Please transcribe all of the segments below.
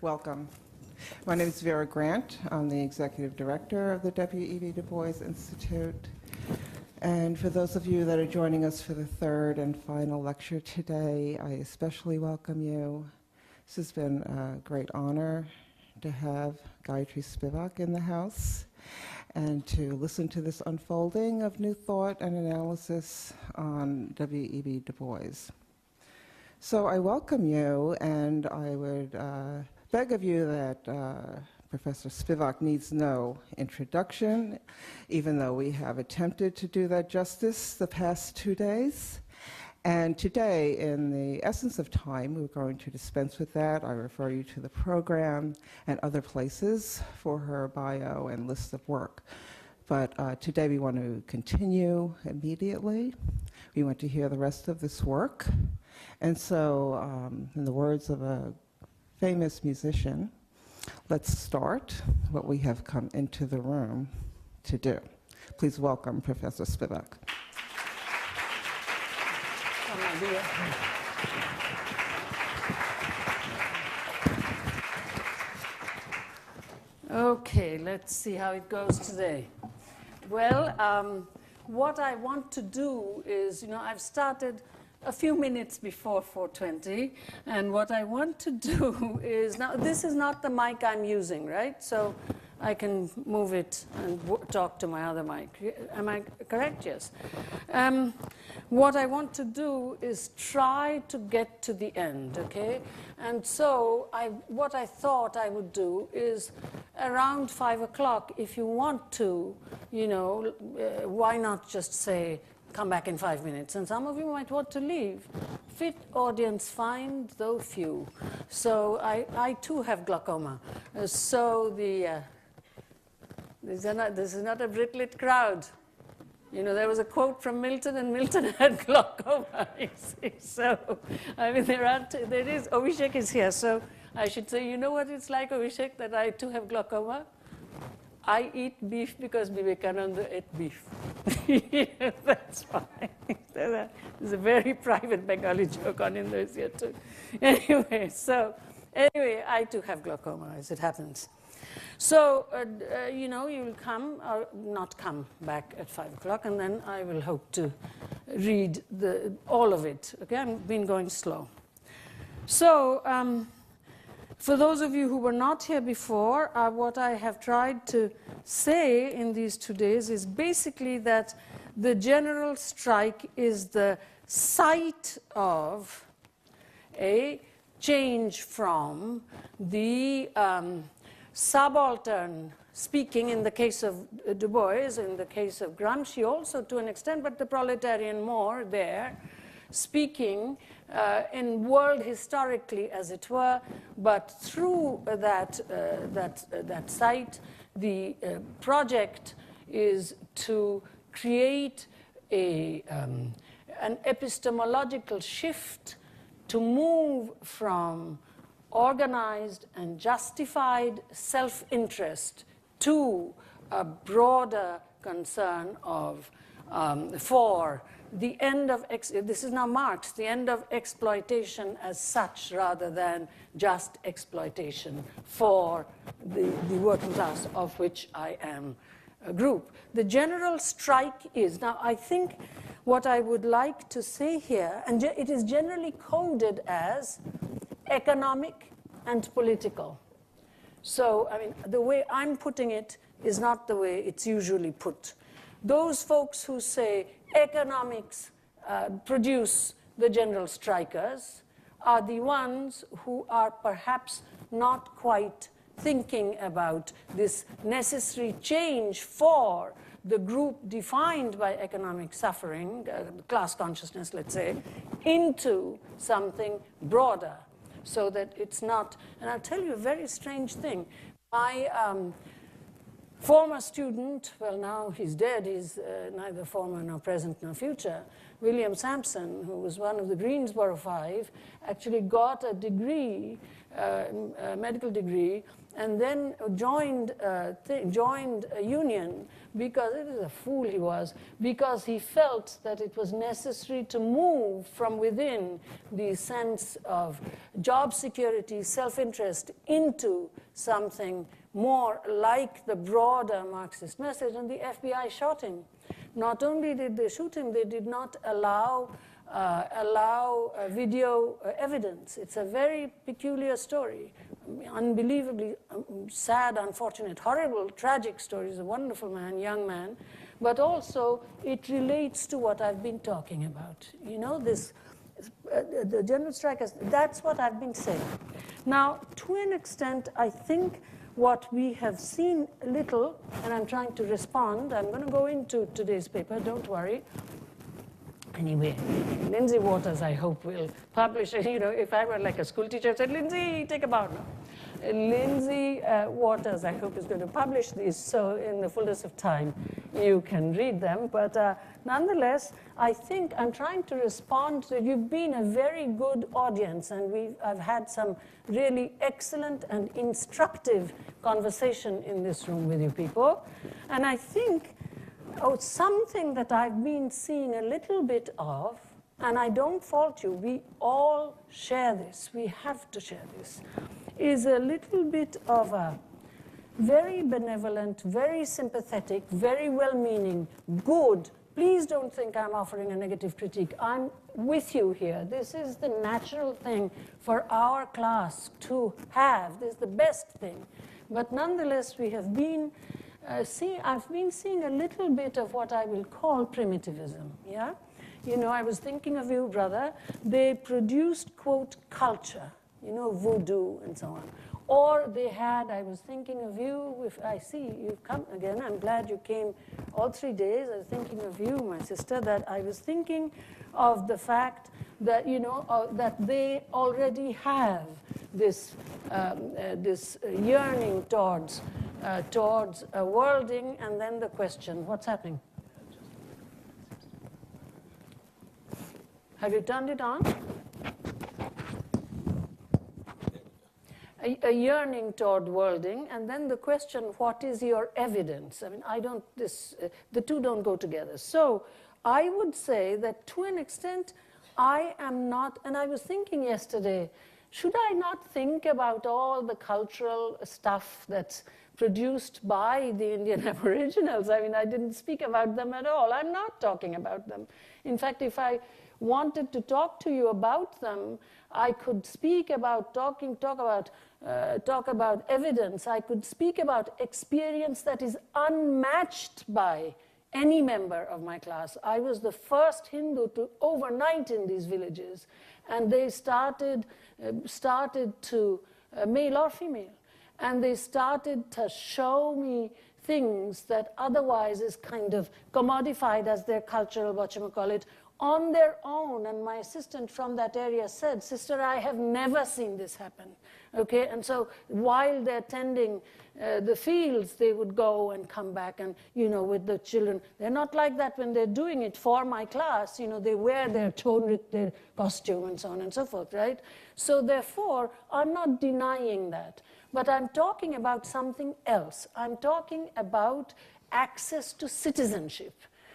Welcome. My name is Vera Grant. I'm the Executive Director of the W.E.B. Du Bois Institute. And for those of you that are joining us for the third and final lecture today, I especially welcome you. This has been a great honor to have Gayatri Spivak in the house and to listen to this unfolding of new thought and analysis on W.E.B. Du Bois. So I welcome you, and I would beg of you that Professor Spivak needs no introduction, even though we have attempted to do that justice the past 2 days. And today, in the essence of time, we're going to dispense with that. I refer you to the program and other places for her bio and list of work. But today we want to continue immediately. We want to hear the rest of this work. And so, in the words of a famous musician, let's start what we have come into the room to do. Please welcome Professor Spivak. Oh, my dear. Okay, let's see how it goes today. Well, what I want to do is, I've started a few minutes before 4:20, and what I want to do is, now this is not the mic I'm using, right? So I can move it and talk to my other mic. Am I correct? Yes. What I want to do is try to get to the end, okay? And so what I thought I would do is around 5 o'clock, if you want to, why not just say, come back in 5 minutes, and some of you might want to leave. Fit audience find, though few. So I too have glaucoma. So this is not a Britlit crowd. There was a quote from Milton, and Milton had glaucoma, you see. So, there is, Abhishek is here, so I should say, you know what it's like, Abhishek, that I too have glaucoma? I eat beef because Vivekananda ate beef. That's fine. There's a very private Bengali joke on Indus here too. Anyway, I too have glaucoma, as it happens. So, you'll come, or not come back at 5 o'clock, and then I will hope to read all of it. Okay, I've been going slow. So, for those of you who were not here before, what I have tried to say in these 2 days is basically that the general strike is the site of a change from the subaltern speaking in the case of Du Bois, in the case of Gramsci also to an extent, but the proletarian more there, speaking in world historically, as it were, but through that site, the project is to create an epistemological shift to move from organized and justified self-interest to a broader concern of for the end of, this is now Marx, the end of exploitation as such rather than just exploitation for the working class of which I am a group. The general strike is, now I think what I would like to say here, and it is generally coded as economic and political. So, the way I'm putting it is not the way it's usually put. Those folks who say economics produce the general strikers are the ones who are perhaps not quite thinking about this necessary change for the group defined by economic suffering, class consciousness, let's say, into something broader, so that it's not, and I'll tell you a very strange thing. My former student, well, now he's dead, he's neither former nor present nor future, William Sampson, who was one of the Greensboro Five, actually got a degree medical degree, and then joined a union because it is a fool he was, because he felt that it was necessary to move from within the sense of job security, self-interest, into something more like the broader Marxist message, and the FBI shot him. Not only did they shoot him, they did not allow video evidence. It's a very peculiar story, unbelievably sad, unfortunate, horrible, tragic story. He's a wonderful man, young man, but also it relates to what I've been talking about. You know, this, the general strike, that's what I've been saying. Now, to an extent, I think what we have seen a little, and I'm trying to respond, I'm going to go into today's paper, don't worry. Anyway, Lindsay Waters, I hope, will publish. You know, if I were like a school teacher, I'd say, Lindsay, take a bow now. Lindsay Waters, I hope, is going to publish these, so in the fullness of time, you can read them. But nonetheless, I think I'm trying to respond to, you've been a very good audience, and I've had some really excellent and instructive conversation in this room with you people. And I think something that I've been seeing a little bit of, and I don't fault you, we all share this, we have to share this, is a little bit of a very benevolent, very sympathetic, very well-meaning, good. Please don't think I'm offering a negative critique. I'm with you here. This is the natural thing for our class to have. This is the best thing. But nonetheless, we have been I've been seeing a little bit of what I will call primitivism, yeah? You know, I was thinking of you, brother. They produced, quote, culture, you know, voodoo and so on. Or they had, I was thinking of you, if I see you've come again, I'm glad you came all 3 days. I was thinking of you, my sister, that I was thinking of the fact that, you know, that they already have this, this yearning towards worlding, and then the question, what's happening? Have you turned it on? A yearning toward worlding, and then the question, what is your evidence? I mean, the two don't go together. So I would say that to an extent, I am not, and I was thinking yesterday, should I not think about all the cultural stuff that's produced by the Indian Aboriginals? I mean, I didn't speak about them at all. I'm not talking about them. In fact, if I wanted to talk to you about them, I could speak about talk about evidence. I could speak about experience that is unmatched by any member of my class. I was the first Hindu to overnight in these villages, and they started to, male or female, and they started to show me things that otherwise is kind of commodified as their cultural, whatchamacallit, on their own. And my assistant from that area said, sister, I have never seen this happen. Okay, and so while they're tending the fields, they would go and come back and, you know, with the children. They're not like that when they're doing it for my class. You know, they wear their their costume and so on and so forth, right? So therefore, I'm not denying that. But I'm talking about something else. I'm talking about access to citizenship,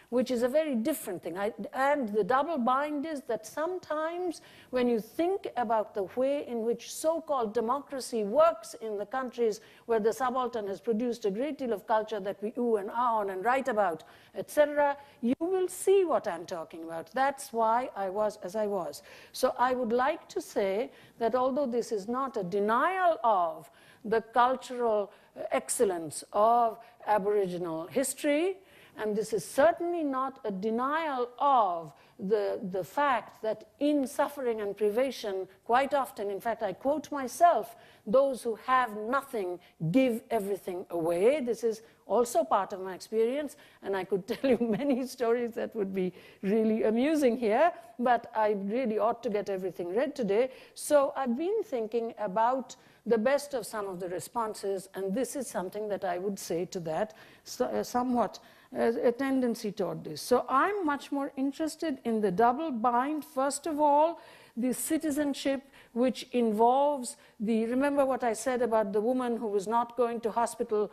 which is a very different thing. And the double bind is that sometimes when you think about the way in which so-called democracy works in the countries where the subaltern has produced a great deal of culture that we ooh and ah on and write about, etc., you will see what I'm talking about. That's why I was as I was. So I would like to say that although this is not a denial of the cultural excellence of Aboriginal history, and this is certainly not a denial of the fact that in suffering and privation, quite often, in fact, I quote myself, those who have nothing give everything away. This is also part of my experience, and I could tell you many stories that would be really amusing here, but I really ought to get everything read today. So I've been thinking about the best of some of the responses, and this is something that I would say to that, somewhat a tendency toward this. So I'm much more interested in the double bind. First of all, the citizenship, which involves remember what I said about the woman who was not going to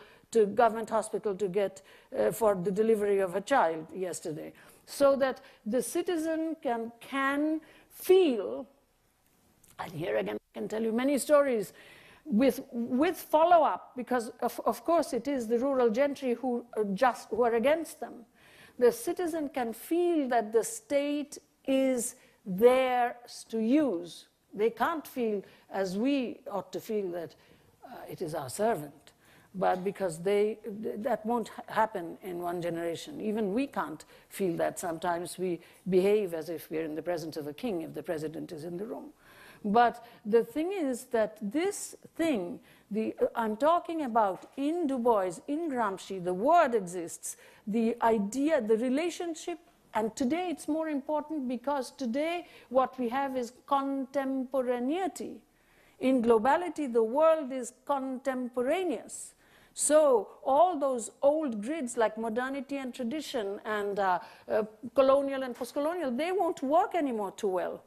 government hospital to get for the delivery of her child yesterday. So that the citizen can feel, and here again I can tell you many stories, with follow-up, because of course it is the rural gentry who are against them. The citizen can feel that the state is theirs to use. They can't feel, as we ought to feel, that it is our servant. But because that won't happen in one generation. Even we can't feel that. Sometimes we behave as if we're in the presence of a king if the president is in the room. But the thing is that this thing, I'm talking about in Du Bois, in Gramsci, the word exists, the idea, the relationship, and today it's more important because today what we have is contemporaneity. In globality, the world is contemporaneous. So all those old grids like modernity and tradition and colonial and post-colonial, they won't work anymore too well.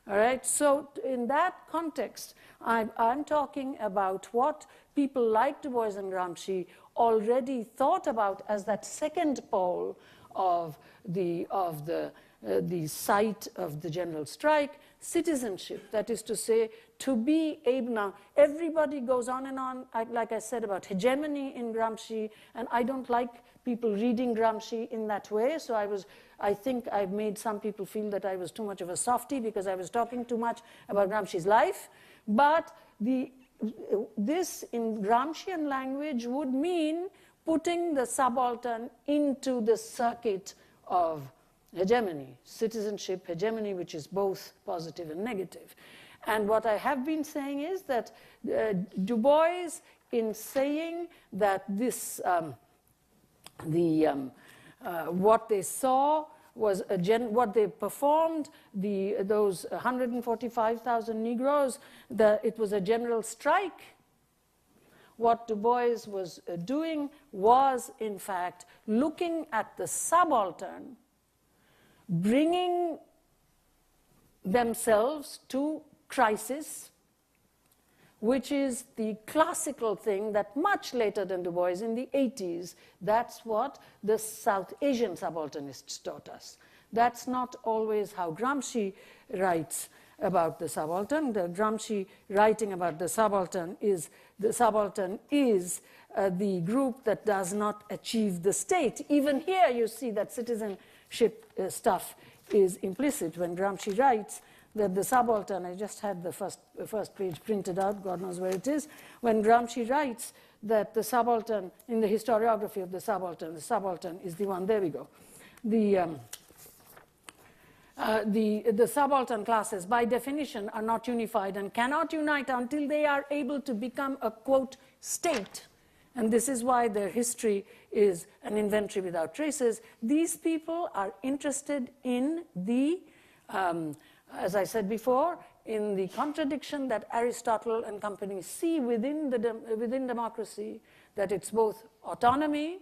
All right, so in that context, I'm talking about what people like Du Bois and Gramsci already thought about as that second pole of the site of the general strike, citizenship. That is to say, to be able, now everybody goes on and on, like I said, about hegemony in Gramsci, and I don't like people reading Gramsci in that way, so I think I've made some people feel that I was too much of a softie because I was talking too much about Gramsci's life. But this in Gramscian language would mean putting the subaltern into the circuit of hegemony, citizenship, hegemony, which is both positive and negative. And what I have been saying is that Du Bois, in saying that this what they saw was what they performed, those 145,000 Negroes, it was a general strike. What Du Bois was doing was, in fact, looking at the subaltern, bringing themselves to crisis, which is the classical thing that much later than Du Bois in the 80s, that's what the South Asian subalternists taught us. That's not always how Gramsci writes about the subaltern. The Gramsci writing about the subaltern is the group that does not achieve the state. Even here you see that citizenship stuff is implicit when Gramsci writes that the subaltern, I just had the first page printed out, God knows where it is, when Gramsci writes that the subaltern, in the historiography of the subaltern is the one, there we go. The subaltern classes, by definition, are not unified and cannot unite until they are able to become a, quote, state. And this is why their history is an inventory without traces. These people are interested in as I said before, in the contradiction that Aristotle and company see within democracy, that it's both autonomy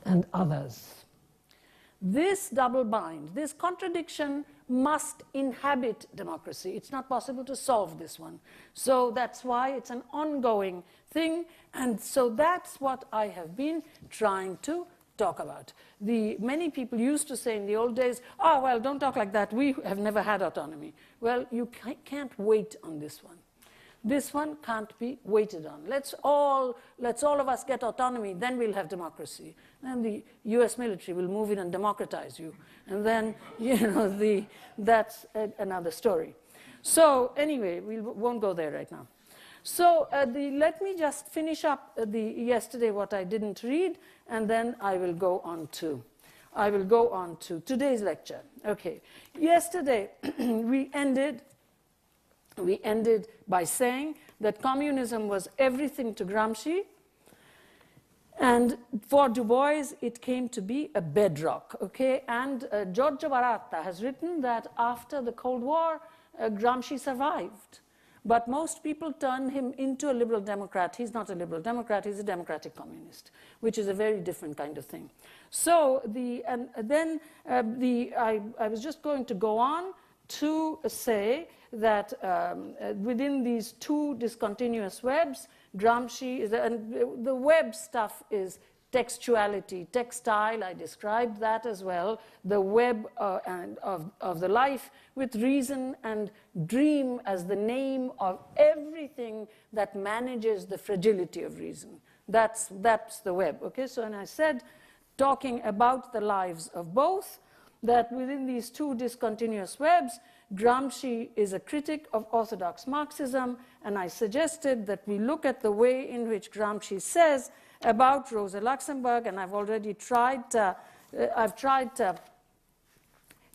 and others. This double bind, this contradiction must inhabit democracy. It's not possible to solve this one. So that's why it's an ongoing thing, and so that's what I have been trying to talk about. Many people used to say in the old days, oh, well, don't talk like that, we have never had autonomy. Well, you can't wait on this one. This one can't be waited on. Let's all of us get autonomy, then we'll have democracy. Then the US military will move in and democratize you. And then, that's another story. So anyway, we won't go there right now. So let me just finish up yesterday what I didn't read, and then I will go on to today's lecture. Okay. Yesterday we ended by saying that communism was everything to Gramsci, and for Du Bois it came to be a bedrock. Okay, and Giorgio Baratta has written that after the Cold War, Gramsci survived. But most people turn him into a liberal democrat. He's not a liberal democrat, he's a democratic communist, which is a very different kind of thing. So I was just going to go on to say that within these two discontinuous webs, Gramsci is, and the web stuff is textuality, textile, I described that as well, the web of the life with reason and dream as the name of everything that manages the fragility of reason. That's the web, okay? So, and I said, talking about the lives of both, that within these two discontinuous webs, Gramsci is a critic of orthodox Marxism, and I suggested that we look at the way in which Gramsci says about Rosa Luxemburg, and I've already tried to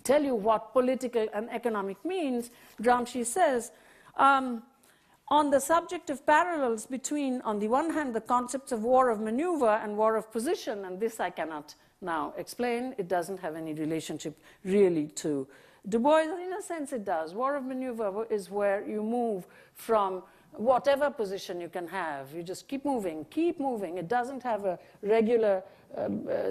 tell you what political and economic means. Gramsci says, on the subject of parallels between, on the one hand, the concepts of war of maneuver and war of position, and this I cannot now explain, it doesn't have any relationship really to Du Bois. In a sense it does. War of maneuver is where you move from whatever position you can have. You just keep moving, keep moving. It doesn't have a regular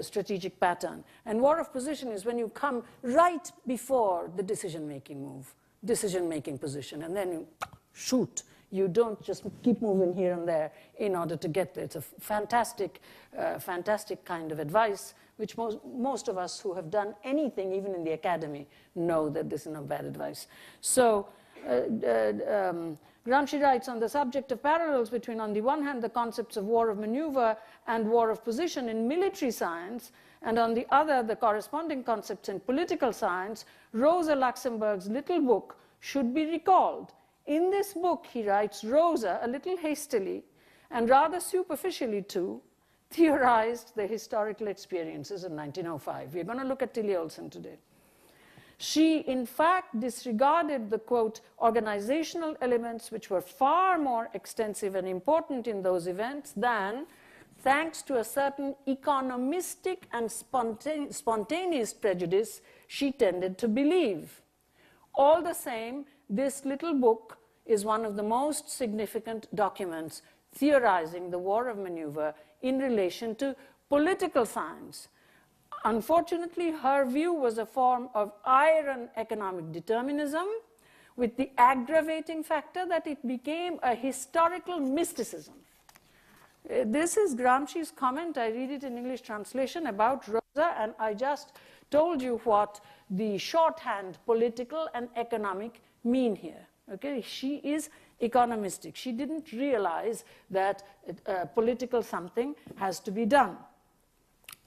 strategic pattern. And war of position is when you come right before the decision-making position, and then you shoot. You don't just keep moving here and there in order to get there. It's a fantastic kind of advice, which most of us who have done anything, even in the academy, know that this is not bad advice. So Gramsci writes, on the subject of parallels between, on the one hand, the concepts of war of maneuver and war of position in military science, and on the other, the corresponding concepts in political science, Rosa Luxemburg's little book should be recalled. In this book, he writes, Rosa, a little hastily, and rather superficially too, theorized the historical experiences in 1905. We're going to look at Tilly Olsen today. She, in fact, disregarded the, quote, organizational elements which were far more extensive and important in those events than, thanks to a certain economistic and spontaneous prejudice, she tended to believe. All the same, this little book is one of the most significant documents theorizing the war of maneuver in relation to political science. Unfortunately, her view was a form of iron economic determinism, with the aggravating factor that it became a historical mysticism. This is Gramsci's comment. I read it in English translation about Rosa, and I just told you what the shorthand political and economic mean here. Okay, she is economistic. She didn't realize that political something has to be done.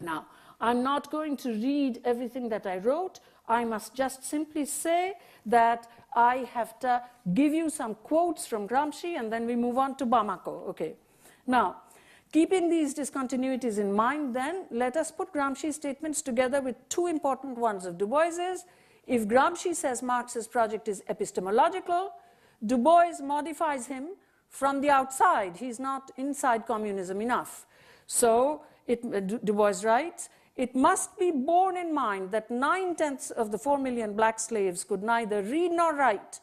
Now, I'm not going to read everything that I wrote. I must just simply say that I have to give you some quotes from Gramsci, and then we move on to Bamako. Okay. Now, keeping these discontinuities in mind, then, let us put Gramsci's statements together with two important ones of Du Bois's. If Gramsci says Marx's project is epistemological, Du Bois modifies him from the outside. He's not inside communism enough. So, Du Bois writes, it must be borne in mind that 9/10 of the 4 million black slaves could neither read nor write,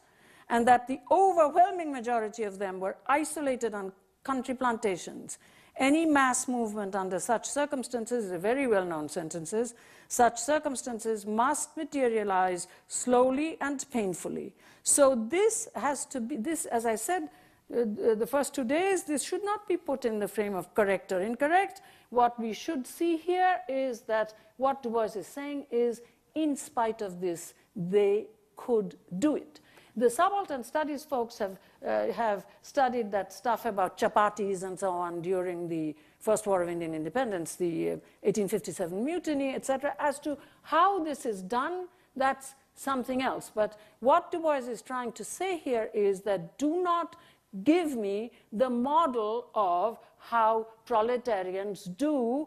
and that the overwhelming majority of them were isolated on country plantations. Any mass movement under such circumstances, very well-known sentences, such circumstances must materialize slowly and painfully. So this has to be, this, as I said, the first 2 days, this should not be put in the frame of correct or incorrect. What we should see here is that what Du Bois is saying is, in spite of this, they could do it. The subaltern studies folks have studied that stuff about chapatis and so on during the First War of Indian Independence, the 1857 mutiny, etc. As to how this is done, that's something else. But what Du Bois is trying to say here is that do not give me the model of how proletarians do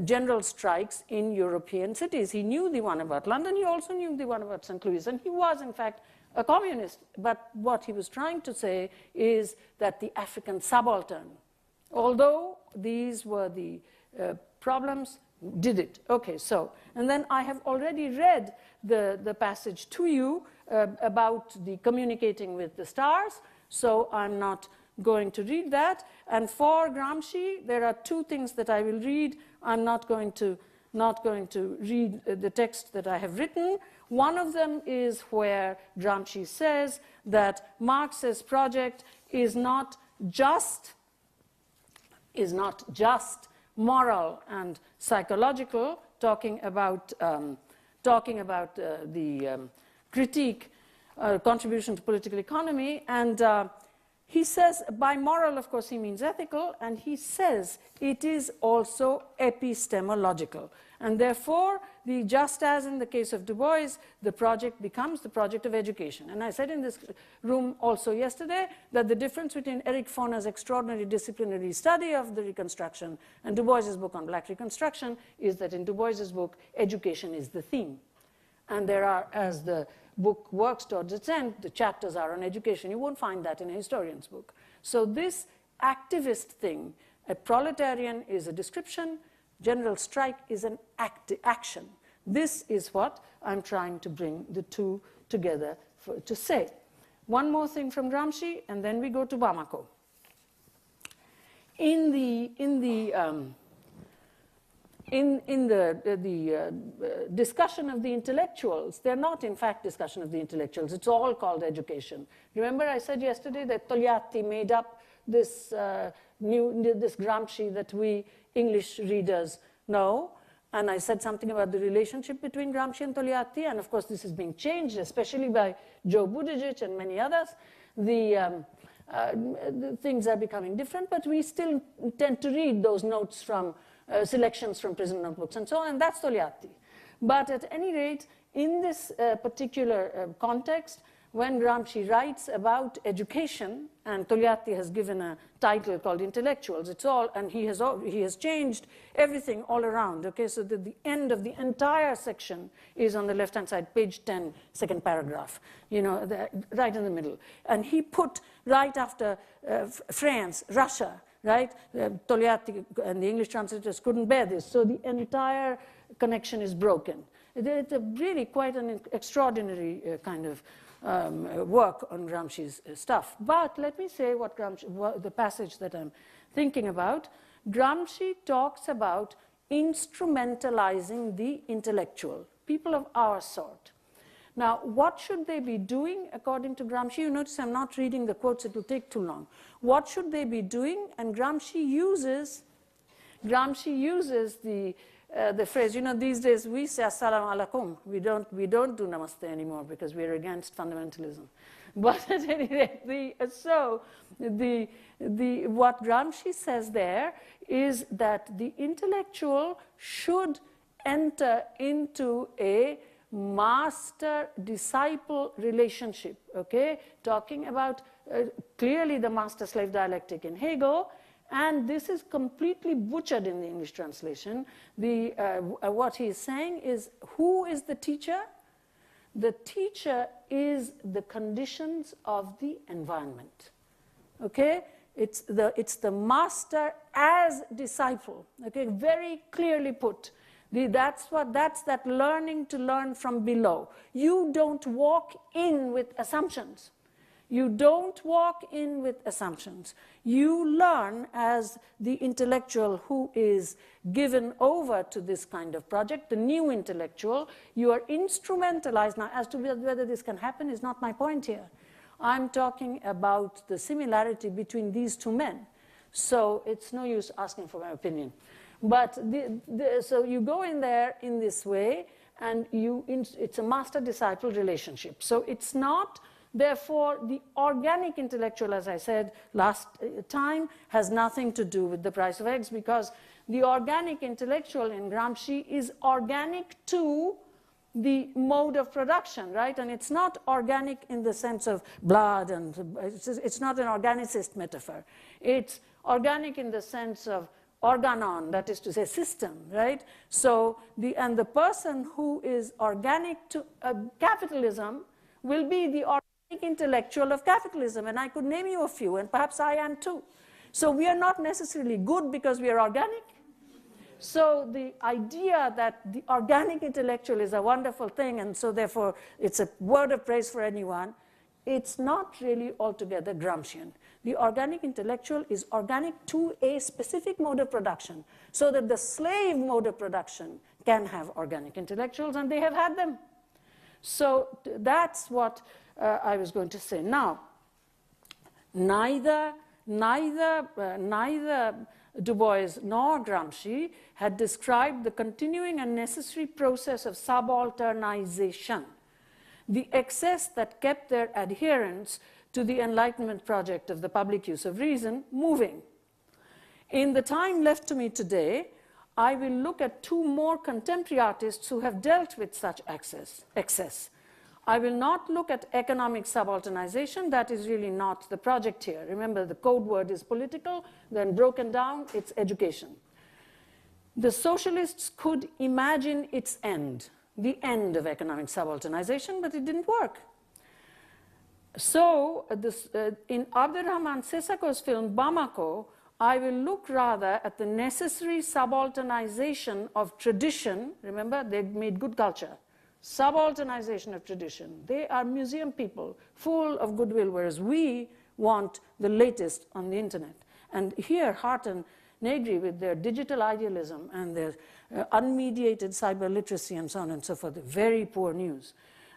general strikes in European cities. He knew the one about London, he also knew the one about St. Louis, and he was, in fact, a communist. But what he was trying to say is that the African subaltern, although these were the problems, did it. Okay, so, and then I have already read the passage to you about the communicating with the stars, so I'm not going to read that. And for Gramsci, there are two things that I will read. I'm not going to read the text that I have written. One of them is where Gramsci says that Marx's project is not just moral and psychological, talking about the critique, contribution to political economy, and he says, by moral, of course, he means ethical, and he says it is also epistemological. And therefore, just as in the case of Du Bois, the project becomes the project of education. And I said in this room also yesterday that the difference between Erich Foner's extraordinary disciplinary study of the Reconstruction and Du Bois's book on Black Reconstruction is that in Du Bois's book, education is the theme. And there are, as the book works towards its end, the chapters are on education. You won't find that in a historian's book. So this activist thing, a proletarian is a description, general strike is an action. This is what I'm trying to bring the two together to say. One more thing from Gramsci, and then we go to Bamako. In the discussion of the intellectuals, they're not in fact discussion of the intellectuals, it's all called education. Remember I said yesterday that Togliatti made up this this Gramsci that we English readers know, and I said something about the relationship between Gramsci and Togliatti, and of course this is being changed, especially by Joe Buttigieg and many others. The things are becoming different, but we still tend to read those notes from selections from prison notebooks and so on, and that's Togliatti. But at any rate, in this particular context, when Gramsci writes about education, and Togliatti has given a title called Intellectuals, it's all, and he has changed everything all around, okay, so that the end of the entire section is on the left-hand side, page 10, second paragraph, you know, right in the middle. And he put right after France, Russia, right? Togliatti and the English translators couldn't bear this, so the entire connection is broken. It's really quite an extraordinary kind of work on Gramsci's stuff. But let me say what the passage that I'm thinking about. Gramsci talks about instrumentalizing the intellectual, people of our sort. Now, what should they be doing according to Gramsci? You notice I'm not reading the quotes, it will take too long. What should they be doing? And Gramsci uses the phrase, you know, these days we say assalamu alaikum. We don't do namaste anymore because we're against fundamentalism. But at any rate, what Gramsci says there is that the intellectual should enter into a master-disciple relationship, okay? Talking about clearly the master-slave dialectic in Hegel, and this is completely butchered in the English translation. What he's saying is, who is the teacher? The teacher is the conditions of the environment, okay? It's the master as disciple, okay? Very clearly put. That's that learning to learn from below. You don't walk in with assumptions. You don't walk in with assumptions. You learn as the intellectual who is given over to this kind of project, the new intellectual. You are instrumentalized. Now, as to whether this can happen is not my point here. I'm talking about the similarity between these two men. So it's no use asking for my opinion. But so you go in there in this way, and it's a master-disciple relationship. So it's not, therefore, the organic intellectual, as I said last time, has nothing to do with the price of eggs, because the organic intellectual in Gramsci is organic to the mode of production, right? And it's not organic in the sense of blood, and it's not an organicist metaphor. It's organic in the sense of organon, that is to say system, right? So the person who is organic to capitalism will be the organic intellectual of capitalism, and I could name you a few, and perhaps I am too. So we are not necessarily good because we are organic. So the idea that the organic intellectual is a wonderful thing, and so therefore it's a word of praise for anyone, it's not really altogether Gramscian. The organic intellectual is organic to a specific mode of production, so that the slave mode of production can have organic intellectuals, and they have had them. So that's what I was going to say. Now, neither Du Bois nor Gramsci had described the continuing and necessary process of subalternization, the excess that kept their adherents to the Enlightenment project of the public use of reason moving. In the time left to me today, I will look at two more contemporary artists who have dealt with such excess. I will not look at economic subalternization. That is really not the project here. Remember, the code word is political, then broken down, it's education. The socialists could imagine its end, the end of economic subalternization, but it didn't work. So, in Abderrahman Sissako's film Bamako, I will look rather at the necessary subalternization of tradition. Remember, they made good culture. Subalternization of tradition. They are museum people, full of goodwill, whereas we want the latest on the internet. And here, Hart and Negri, with their digital idealism and their unmediated cyber literacy and so on and so forth, very poor news.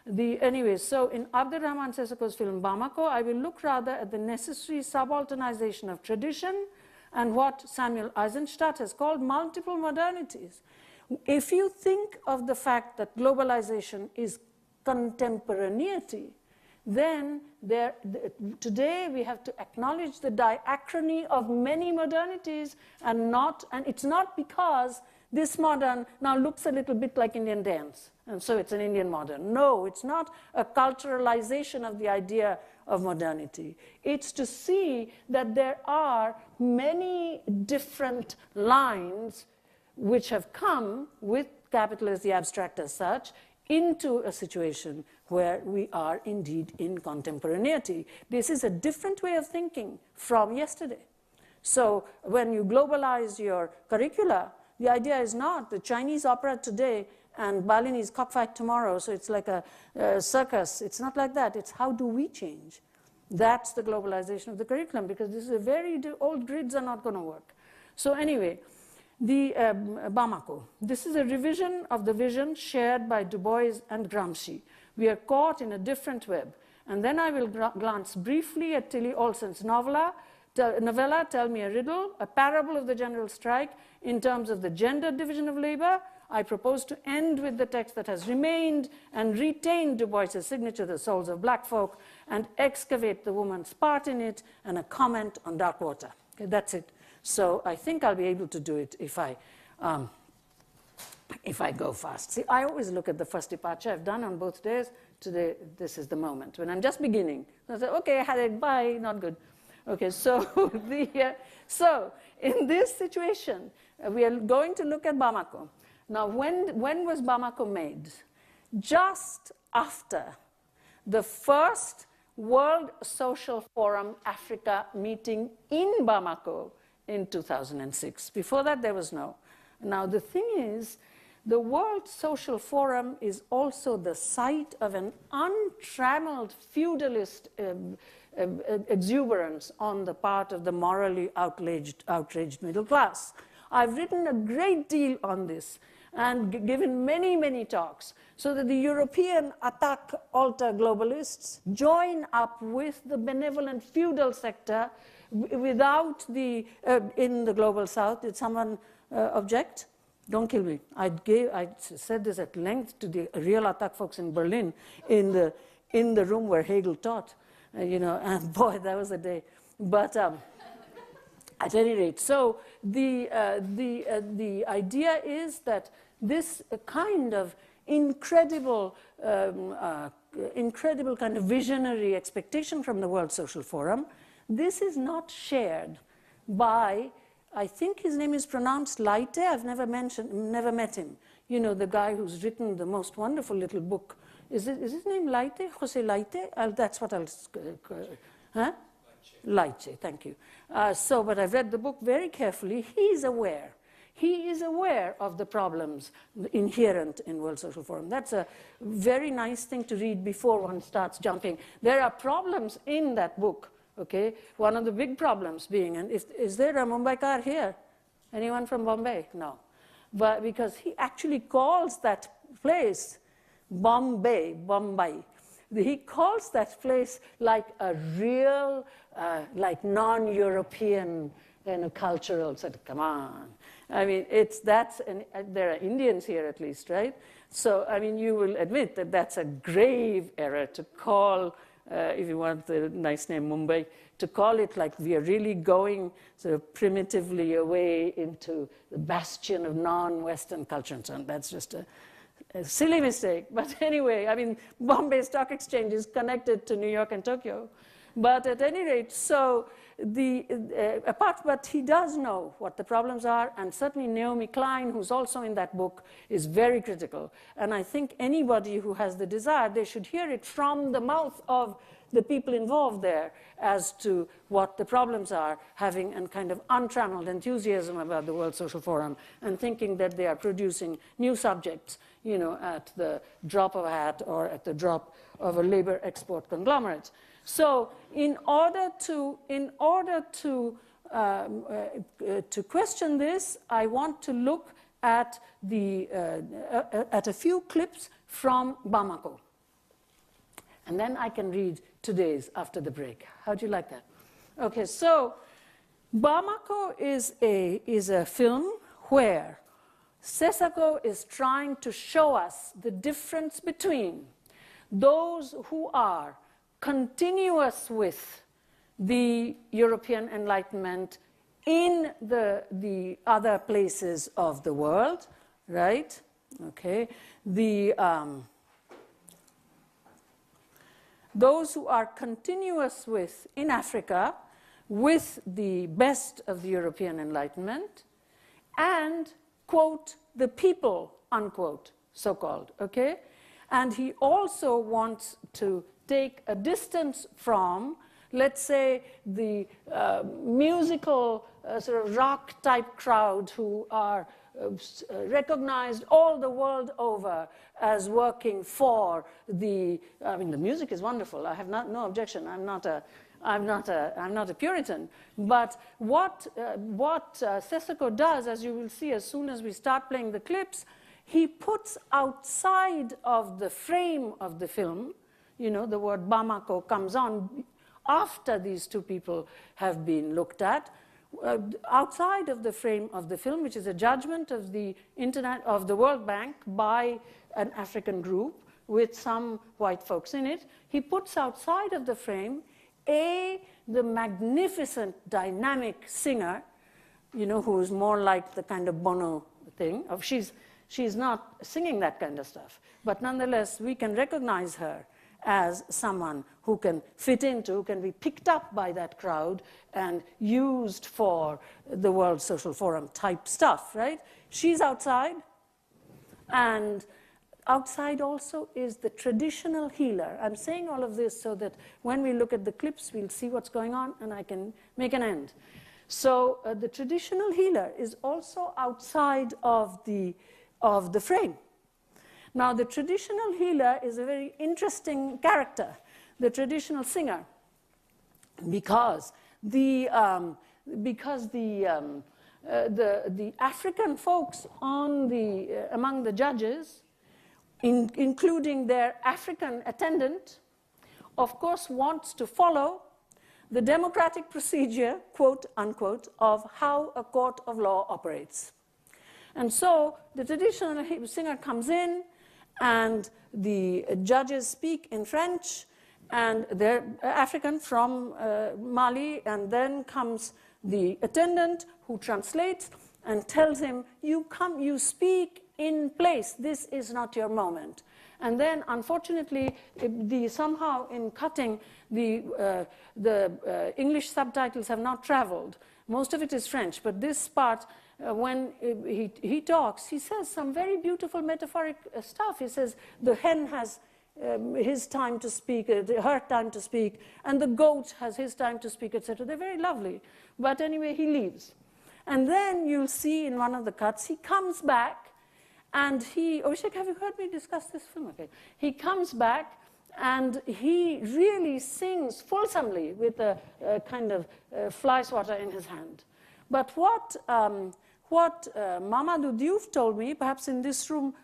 Anyway, so in Abderrahman Sissako's film Bamako, I will look rather at the necessary subalternization of tradition and what Samuel Eisenstadt has called multiple modernities. If you think of the fact that globalization is contemporaneity, then today we have to acknowledge the diachrony of many modernities, and it's not because this modern now looks a little bit like Indian dance, and so it's an Indian modern. No, it's not a culturalization of the idea of modernity. It's to see that there are many different lines which have come with capital as the abstract as such into a situation where we are indeed in contemporaneity. This is a different way of thinking from yesterday. So when you globalize your curricula, the idea is not the Chinese opera today and Balinese cockfight tomorrow, so it's like a circus. It's not like that. It's how do we change? That's the globalization of the curriculum, because this is a very old grids are not going to work. So anyway, the Bamako. This is a revision of the vision shared by Du Bois and Gramsci. We are caught in a different web. And then I will glance briefly at Tilly Olsen's novella, Tell Me a Riddle, a parable of the general strike in terms of the gender division of labor. I propose to end with the text that has remained and retained Du Bois' signature, The Souls of Black Folk, and excavate the woman's part in it, and a comment on Dark Water. Okay, that's it. So I think I'll be able to do it if I go fast. See, I always look at the first departure. I've done on both days. Today, this is the moment when I'm just beginning. So I say, okay, had it, bye, not good. Okay, so so in this situation, we are going to look at Bamako. Now, when was Bamako made? Just after the first World Social Forum Africa meeting in Bamako in 2006. Before that, there was no. Now, the thing is, the World Social Forum is also the site of an untrammeled feudalist exuberance on the part of the morally outraged middle class. I've written a great deal on this and given many, many talks, so that the European attack alter globalists join up with the benevolent feudal sector without in the global south. Did someone object? Don't kill me. I said this at length to the real attack folks in Berlin in the room where Hegel taught, and boy, that was a day. But at any rate, so the idea is that this kind of incredible kind of visionary expectation from the World Social Forum, this is not shared by, I think his name is pronounced Leite. I've never met him. You know, the guy who's written the most wonderful little book. Is his name Leite? Jose Leite? That's what I'll... Huh? Leite, thank you. But I've read the book very carefully. He is aware of the problems inherent in World Social Forum. That's a very nice thing to read before one starts jumping. There are problems in that book, okay? One of the big problems being, and is there a Mumbaikar here? Anyone from Bombay? No. But because he actually calls that place Bombay. He calls that place like a real, like non-European kind of cultural sort. Come on, I mean, there are Indians here at least, right? So I mean, you will admit that that's a grave error to call, if you want the nice name Mumbai, to call it like we are really going sort of primitively away into the bastion of non-Western culture and so on. That's just a silly mistake. But anyway, I mean, Bombay Stock Exchange is connected to New York and Tokyo. But at any rate, so but he does know what the problems are, and certainly Naomi Klein, who's also in that book, is very critical. And I think anybody who has the desire, they should hear it from the mouth of the people involved there as to what the problems are, having a kind of untrammeled enthusiasm about the World Social Forum and thinking that they are producing new subjects, you know, at the drop of a hat or at the drop of a labor export conglomerate. So in order to question this, I want to look at a few clips from Bamako. And then I can read today's after the break. How do you like that? Okay, so Bamako is a film where Sesako is trying to show us the difference between those who are continuous with the European Enlightenment in the other places of the world, right? Okay, those who are continuous with, in Africa, with the best of the European Enlightenment, and, quote, the people, unquote, so-called, okay? And he also wants to take a distance from, let's say, the musical sort of rock-type crowd who are recognized all the world over as working for the music is wonderful. I have no objection. I'm not a Puritan. But what Sesako does, as you will see as soon as we start playing the clips, he puts outside of the frame of the film, you know, the word Bamako comes on after these two people have been looked at, outside of the frame of the film, which is a judgment of the World Bank by an African group with some white folks in it. He puts outside of the frame the magnificent dynamic singer, you know, who is more like the kind of Bono thing. She's not singing that kind of stuff, but nonetheless we can recognize her as someone who can fit into, who can be picked up by that crowd and used for the World Social Forum type stuff, right? She's outside, and outside also is the traditional healer. I'm saying all of this so that when we look at the clips, we'll see what's going on and I can make an end. So the traditional healer is also outside of the frame. Now, the traditional healer is a very interesting character, the traditional singer, because the African folks among the judges, including their African attendant, of course, wants to follow the democratic procedure, quote unquote, of how a court of law operates. And so the traditional singer comes in, and the judges speak in French, and they're African from Mali, and then comes the attendant who translates and tells him, you speak in place, this is not your moment. And then, unfortunately, somehow in cutting, the English subtitles have not traveled. Most of it is French, but this part, when he talks, he says some very beautiful metaphoric stuff. He says the hen has his time to speak, her time to speak, and the goat has his time to speak, etc. They're very lovely. But anyway, he leaves. And then you'll see in one of the cuts, he comes back, and Abhishek, have you heard me discuss this film? Okay. He comes back, and he really sings fulsomely with a kind of fly swatter in his hand. But what Mamadou Diouf told me, perhaps in this room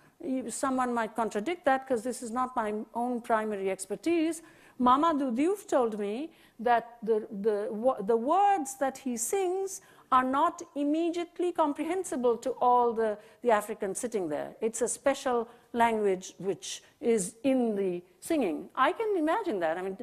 someone might contradict that because this is not my own primary expertise. Mamadou Diouf told me that the words that he sings are not immediately comprehensible to all the Africans sitting there. It's a special language which is in the singing. I can imagine that. I mean,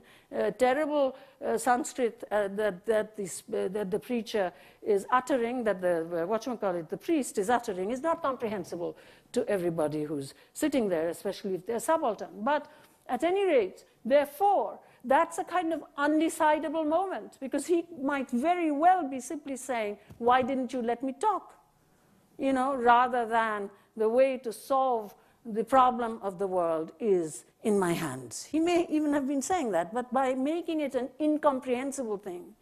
terrible Sanskrit that the preacher is uttering, that the priest is uttering, is not comprehensible to everybody who's sitting there, especially if they're subaltern. But at any rate, therefore, that's a kind of undecidable moment, because he might very well be simply saying, why didn't you let me talk? You know, rather than the way to solve the problem of the world is in my hands. He may even have been saying that, but by making it an incomprehensible thing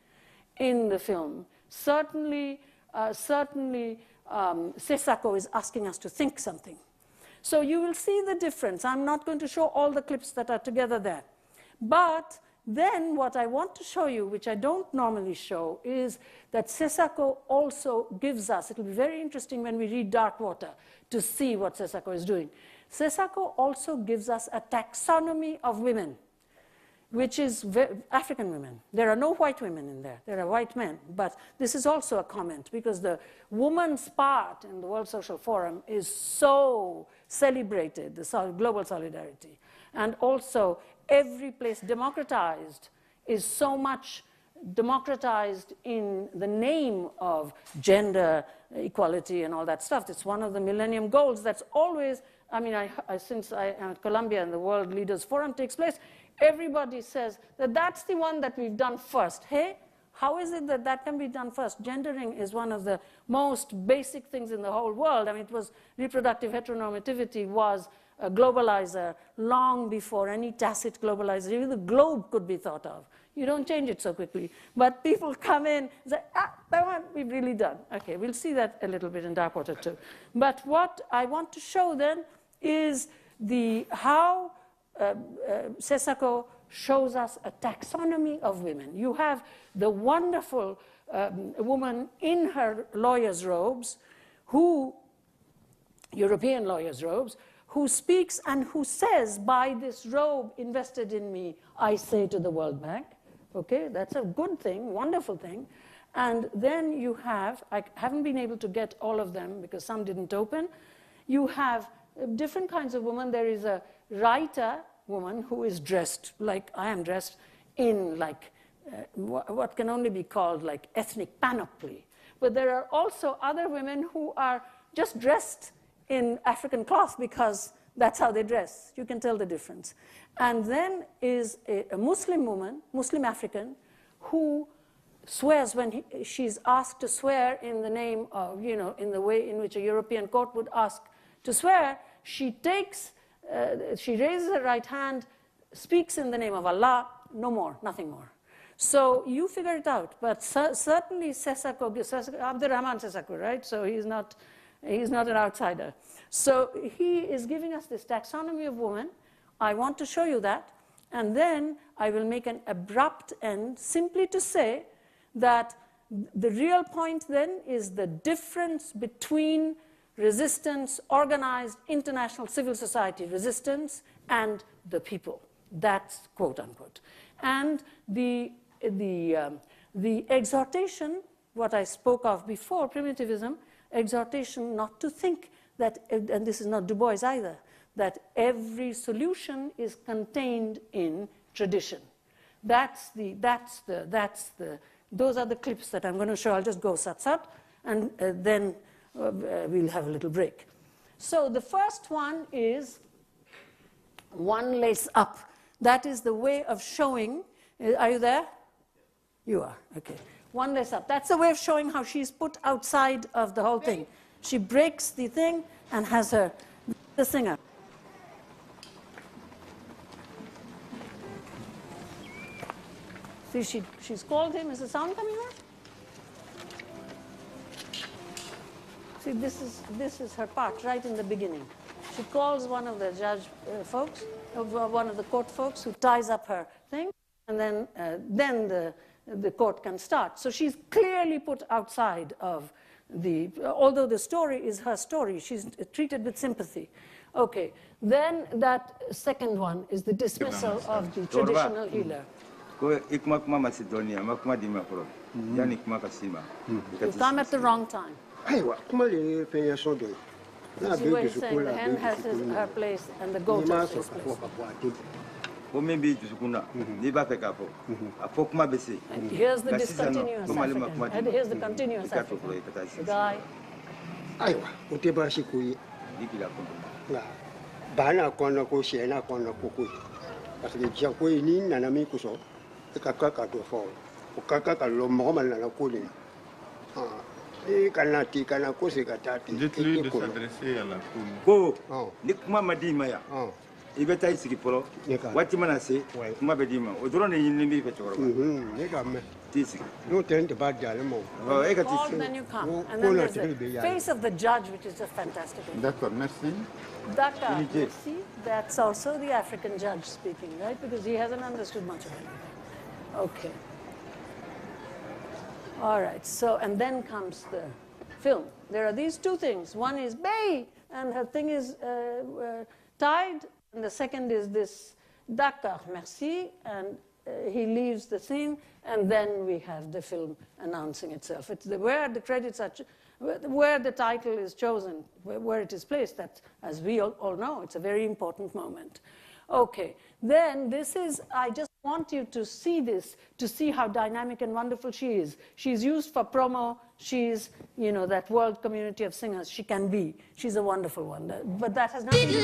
in the film, certainly Sesako is asking us to think something. So you will see the difference. I'm not going to show all the clips that are together there. But then what I want to show you, which I don't normally show, is that Sesako also gives us, it'll be very interesting when we read Dark Water to see what Sesako is doing. Sesako also gives us a taxonomy of women, which is African women. There are no white women in there. There are white men. But this is also a comment, because the woman's part in the World Social Forum is so celebrated, the global solidarity. And also, every place democratized is so much democratized in the name of gender equality and all that stuff. It's one of the Millennium Goals that's always, I mean, since I am at Columbia and the World Leaders Forum takes place, everybody says that that's the one that we've done first. Hey, how is it that that can be done first? Gendering is one of the most basic things in the whole world. I mean, it was reproductive heteronormativity was a globalizer long before any tacit globalizer, even the globe could be thought of. You don't change it so quickly. But people come in and say, that one we've really done. Okay, we'll see that a little bit in Dark Water too. But what I want to show then is how Sesako shows us a taxonomy of women. You have the wonderful woman in her lawyer's robes, European lawyer's robes, who speaks and who says, by this robe invested in me, I say to the World Bank. Okay, that's a good thing, wonderful thing. And then you have, I haven't been able to get all of them because some didn't open. You have different kinds of women. There is a writer woman who is dressed like I am dressed in like what can only be called like ethnic panoply. But there are also other women who are just dressed in African cloth because that's how they dress. You can tell the difference. And then is a Muslim woman, Muslim African, who swears when she's asked to swear in the name of, you know, in the way in which a European court would ask to swear, she takes, she raises her right hand, speaks in the name of Allah, no more, nothing more. So you figure it out. But certainly Sesako, Abdurrahman Sesako, right? So he's not an outsider. So he is giving us this taxonomy of women. I want to show you that. And then I will make an abrupt end simply to say that the real point then is the difference between resistance, organized international civil society resistance, and the people. That's quote unquote. And the exhortation, what I spoke of before, primitivism, exhortation not to think that, and this is not Du Bois either, that every solution is contained in tradition. Those are the clips that I'm going to show. I'll just go sat, and then we'll have a little break. So the first one is one lace up. That is the way of showing. Are you there? You are, okay. One lace up. That's the way of showing how she's put outside of the whole thing. She breaks the thing and has the singer. See, she's called him. Is the sound coming out? See, this is her part right in the beginning. She calls one of the judge folks, one of the court folks, who ties up her thing, and then the court can start. So she's clearly put outside of although the story is her story, she's treated with sympathy. Okay, then that second one is the dismissal of the traditional healer. You come at the wrong time. See what he's saying, the hen has her place and the goat has his place. And here's the discontinuous African. And here's the continuous African. The guy. Dites-lui de s'adresser à la cour. Then you come. And then there's the face of the judge, which is just fantastic. D'accord, merci. Dakar, you see, that's also the African judge speaking, right? Because he hasn't understood much of anything. Okay. All right, so, and then comes the film. There are these two things. One is Bay, and her thing is tied, and the second is this Dakar, merci, and he leaves the scene, and then we have the film announcing itself. It's where the credits are, where the title is chosen, where it is placed. That, as we all know, it's a very important moment. Okay, then this is, I just want you to see this, to see how dynamic and wonderful she is. She's used for promo. She's, you know, that world community of singers. She can be. She's a wonderful one. But that has nothing to do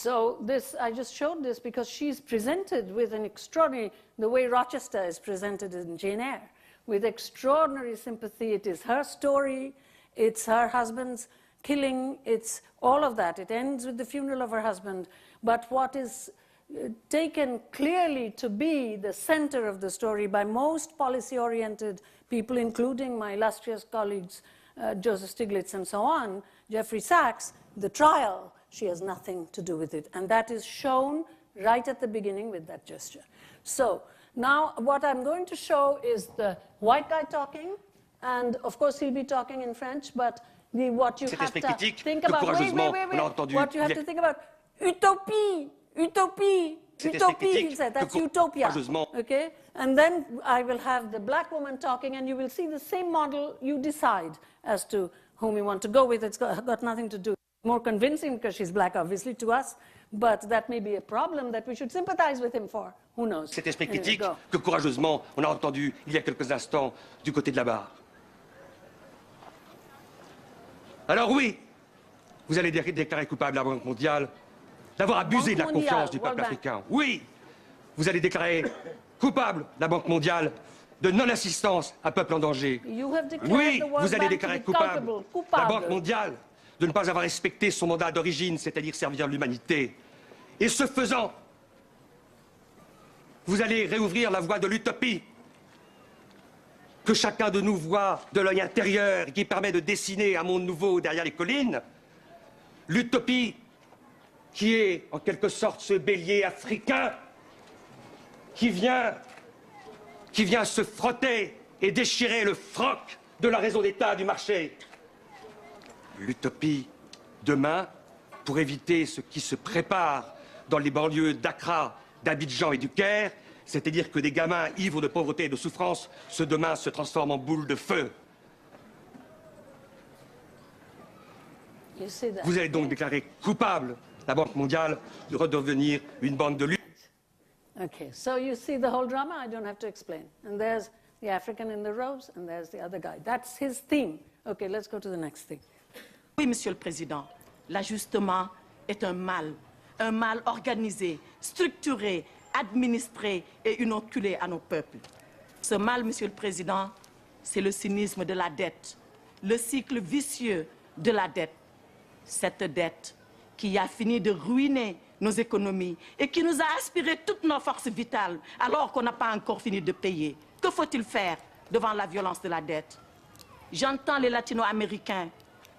So this, I just showed this because she's presented with an extraordinary, the way Rochester is presented in Jane Eyre, with extraordinary sympathy. It is her story, it's her husband's killing, it's all of that. It ends with the funeral of her husband, but what is taken clearly to be the center of the story by most policy-oriented people, including my illustrious colleagues, Joseph Stiglitz and so on, Jeffrey Sachs, the trial. She has nothing to do with it. And that is shown right at the beginning with that gesture. So now what I'm going to show is the white guy talking. And of course, he'll be talking in French, but what you have to think about, wait. What you have to think about, utopie, utopie, utopie, he said, that's utopia, okay? And then I will have the black woman talking, and you will see the same model. You decide as to whom you want to go with. It's got nothing to do. More convincing because she's black, obviously, to us, but that may be a problem that we should sympathize with him for. Who knows? Cet esprit critique que courageusement on a entendu il y a quelques instants du côté de la barre. Alors oui, vous allez déclarer coupable la Banque mondiale d'avoir abusé de la confiance du peuple africain. Oui, vous allez déclarer coupable la Banque mondiale de non-assistance à peuple en danger. Oui, vous allez déclarer coupable la Banque mondiale de ne pas avoir respecté son mandat d'origine, c'est-à-dire servir l'humanité. Et ce faisant, vous allez réouvrir la voie de l'utopie que chacun de nous voit de l'œil intérieur et qui permet de dessiner un monde nouveau derrière les collines. L'utopie qui est en quelque sorte ce bélier africain qui vient se frotter et déchirer le froc de la raison d'État du marché. L'utopie demain pour éviter ce qui se prépare dans les banlieues d'Accra, d'Abidjan et du Caire, c'est-à-dire que des gamins ivres de pauvreté et de souffrance, ce demain se transforment en boules de feu. Vous allez donc déclarer coupable la Banque mondiale de redevenir une bande de lutte. Okay, so you see the whole drama, I don't have to explain. And there's the African in the robes, and there's the other guy. That's his theme. Okay, let's go to the next thing. Oui, Monsieur le Président, l'ajustement est un mal organisé, structuré, administré et inoculé à nos peuples. Ce mal, Monsieur le Président, c'est le cynisme de la dette, le cycle vicieux de la dette. Cette dette qui a fini de ruiner nos économies et qui nous a aspiré toutes nos forces vitales alors qu'on n'a pas encore fini de payer. Que faut-il faire devant la violence de la dette? J'entends les latino-américains.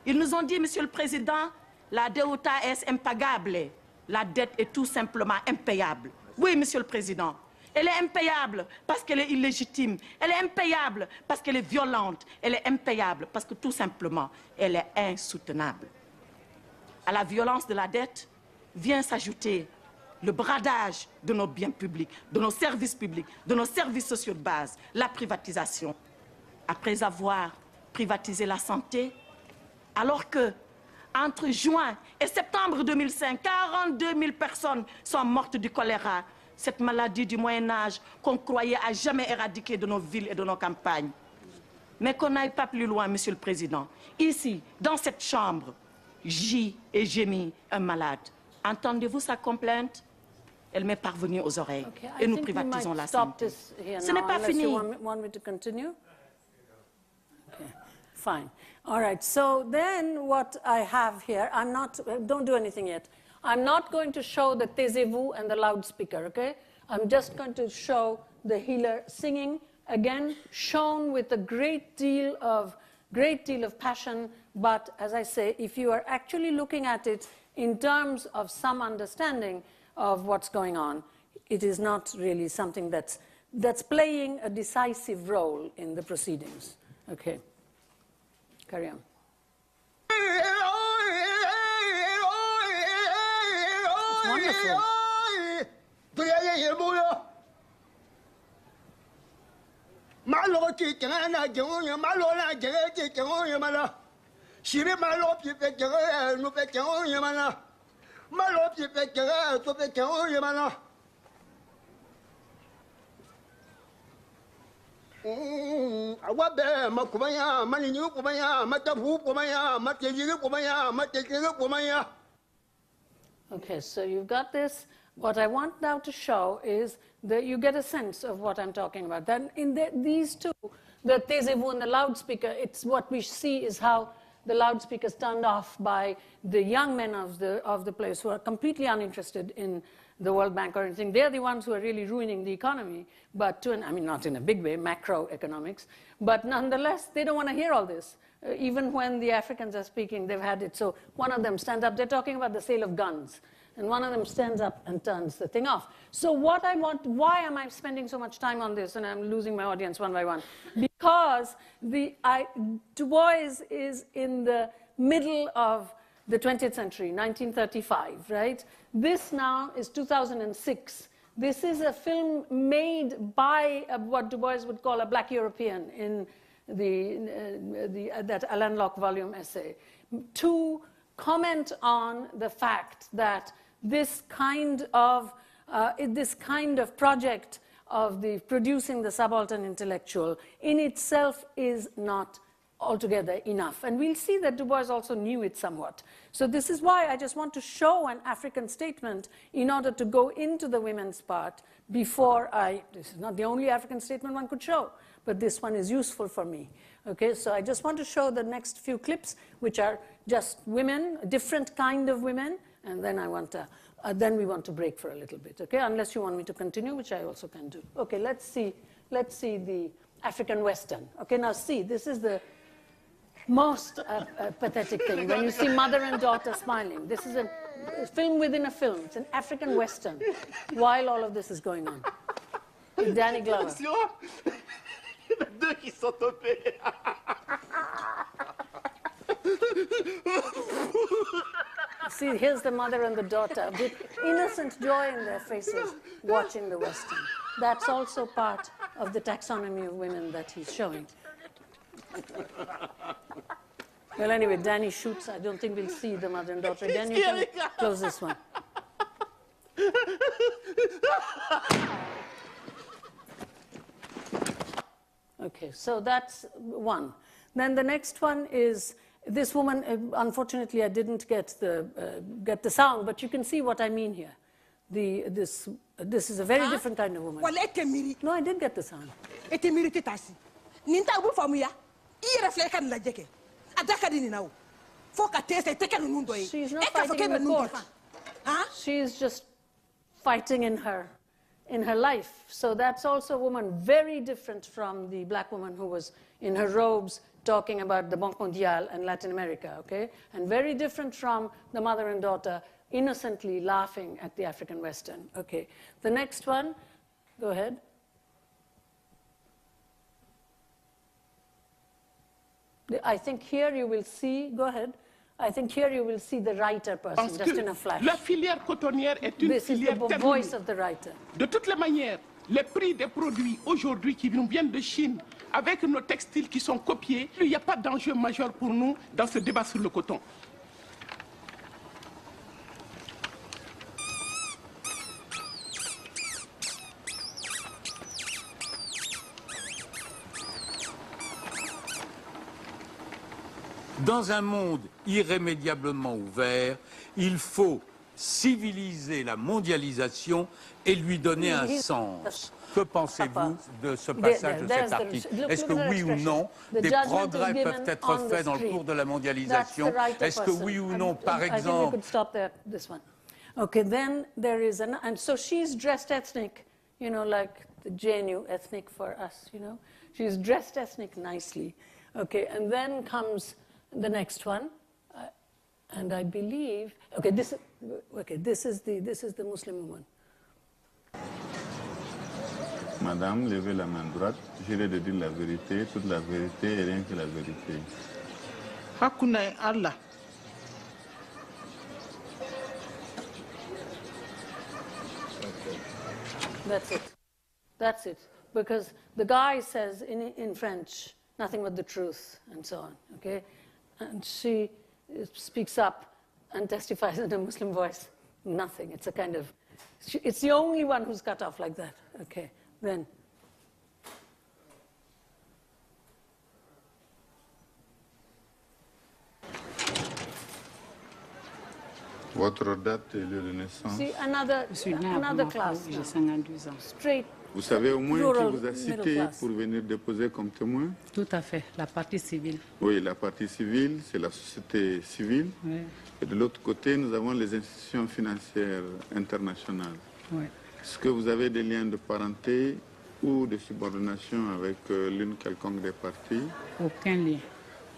Ils nous ont dit, Monsieur le Président, la deuda es impagable. La dette est tout simplement impayable. Oui, Monsieur le Président. Elle est impayable parce qu'elle est illégitime. Elle est impayable parce qu'elle est violente. Elle est impayable parce que tout simplement, elle est insoutenable. À la violence de la dette vient s'ajouter le bradage de nos biens publics, de nos services publics, de nos services sociaux de base, la privatisation. Après avoir privatisé la santé, alors que entre juin et septembre 2005, 42 000 personnes sont mortes du choléra, cette maladie du Moyen-Âge qu'on croyait à jamais éradiquer de nos villes et de nos campagnes. Mais qu'on n'aille pas plus loin, Monsieur le Président. Ici, dans cette chambre, gît et gémit un malade. Entendez-vous sa complainte? Elle m'est parvenue aux oreilles. Okay, et nous privatisons la santé. Ce n'est pas fini. Want me to continue? Okay, fine. All right, so then what I have here, don't do anything yet. I'm not going to show the taisez-vous and the loudspeaker, okay? I'm just going to show the healer singing, again, shown with a great deal of passion, but as I say, if you are actually looking at it in terms of some understanding of what's going on, it is not really something that's playing a decisive role in the proceedings. Okay, carry on. It's wonderful. Okay, so you've got this. What I want now to show is that you get a sense of what I'm talking about. Then in these two, the taisez-vous and the loudspeaker, it's what we see is how the loudspeaker is turned off by the young men of the place who are completely uninterested in the World Bank or anything. They're the ones who are really ruining the economy, but I mean, not in a big way, macroeconomics, but nonetheless, they don't want to hear all this. Even when the Africans are speaking, they've had it. So one of them stands up, they're talking about the sale of guns, and one of them stands up and turns the thing off. So what I want, why am I spending so much time on this, and I'm losing my audience one by one? Because Du Bois is in the middle of the 20th century, 1935, right? This now is 2006. This is a film made by what Du Bois would call a black European in that Alain Locke volume essay, to comment on the fact that this kind of project of producing the subaltern intellectual in itself is not altogether enough. And we'll see that Du Bois also knew it somewhat. So this is why I just want to show an African statement in order to go into the women's part before this is not the only African statement one could show, but this one is useful for me. Okay, so I just want to show the next few clips, which are just women, a different kind of women, and then then we want to break for a little bit, okay? Unless you want me to continue, which I also can do. Okay, let's see the African Western. Okay, now see, this is the most pathetic thing. When you see mother and daughter smiling, this is a film within a film. It's an African Western while all of this is going on. With Danny Glover. Deux qui sont tombés. See, here's the mother and the daughter with innocent joy in their faces watching the Western. That's also part of the taxonomy of women that he's showing. Well, anyway, Danny shoots. I don't think we'll see the mother and daughter again. You can close this one. Okay, so that's one. Then the next one is this woman. Unfortunately, I didn't get the sound, but you can see what I mean here. This is a very different kind of woman. No, I did get the sound. ninta bu famuya ira flekan la jeke adaka dini nawo foka tese tekenu nundo yi She's not fighting in the court. She's just fighting in her life. So that's also a woman very different from the black woman who was in her robes talking about the Banque Mondiale and Latin America, okay? And very different from the mother and daughter innocently laughing at the African Western, okay? The next one, go ahead. I think here you will see, go ahead. I think here you will see the writer person, just in a flash. La filière cotonnière est une filière This is the voice of the writer. De toutes les manières, les prix des produits aujourd'hui qui nous viennent de Chine, avec nos textiles qui sont copiés, il n'y a pas d'enjeu majeur pour nous dans ce débat sur le coton. Dans un monde irrémédiablement ouvert, il faut civiliser la mondialisation et lui donner un sens. Que pensez-vous de ce passage de cet article? Est-ce que oui ou non, des progrès peuvent être faits dans le cours de la mondialisation? Est-ce que oui ou non, par exemple... Okay, then there is and so she's dressed ethnic, you know, like the JNU ethnic for us, you know. She's dressed ethnic nicely. Okay, and then comes the next one, and I believe, okay, this is the Muslim woman. Madame, levez la main droite. J'irai de dire la vérité, toute la vérité et rien que la vérité. Hakuna Allah. That's it. That's it. Because the guy says in French, nothing but the truth, and so on, okay? And she speaks up and testifies in a Muslim voice. Nothing. It's a kind of, it's the only one who's cut off like that. Okay, then. Votre date et lieu de naissance? See, another class now. Straight. Vous savez au moins rural, qui vous a cité pour venir déposer comme témoin? Tout à fait, la partie civile. Oui, la partie civile, c'est la société civile. Oui. Et de l'autre côté, nous avons les institutions financières internationales. Oui. Est-ce que vous avez des liens de parenté ou de subordination avec l'une quelconque des parties? Aucun lien.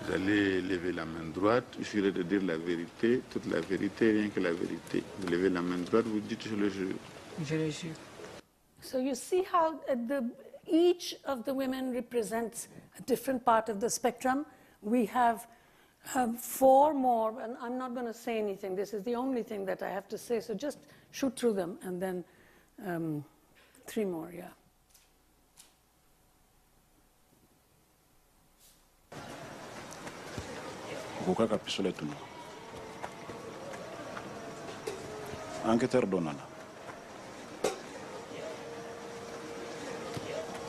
Vous allez lever la main droite, jurer de dire la vérité, toute la vérité, rien que la vérité. Vous levez la main droite, vous dites je le jure. Je le jure. So you see how each of the women represents a different part of the spectrum. We have 4 more, and I'm not going to say anything. This is the only thing that I have to say, so just shoot through them, and then 3 more, yeah. Kukaka pisole tunu. Enquêteur donana.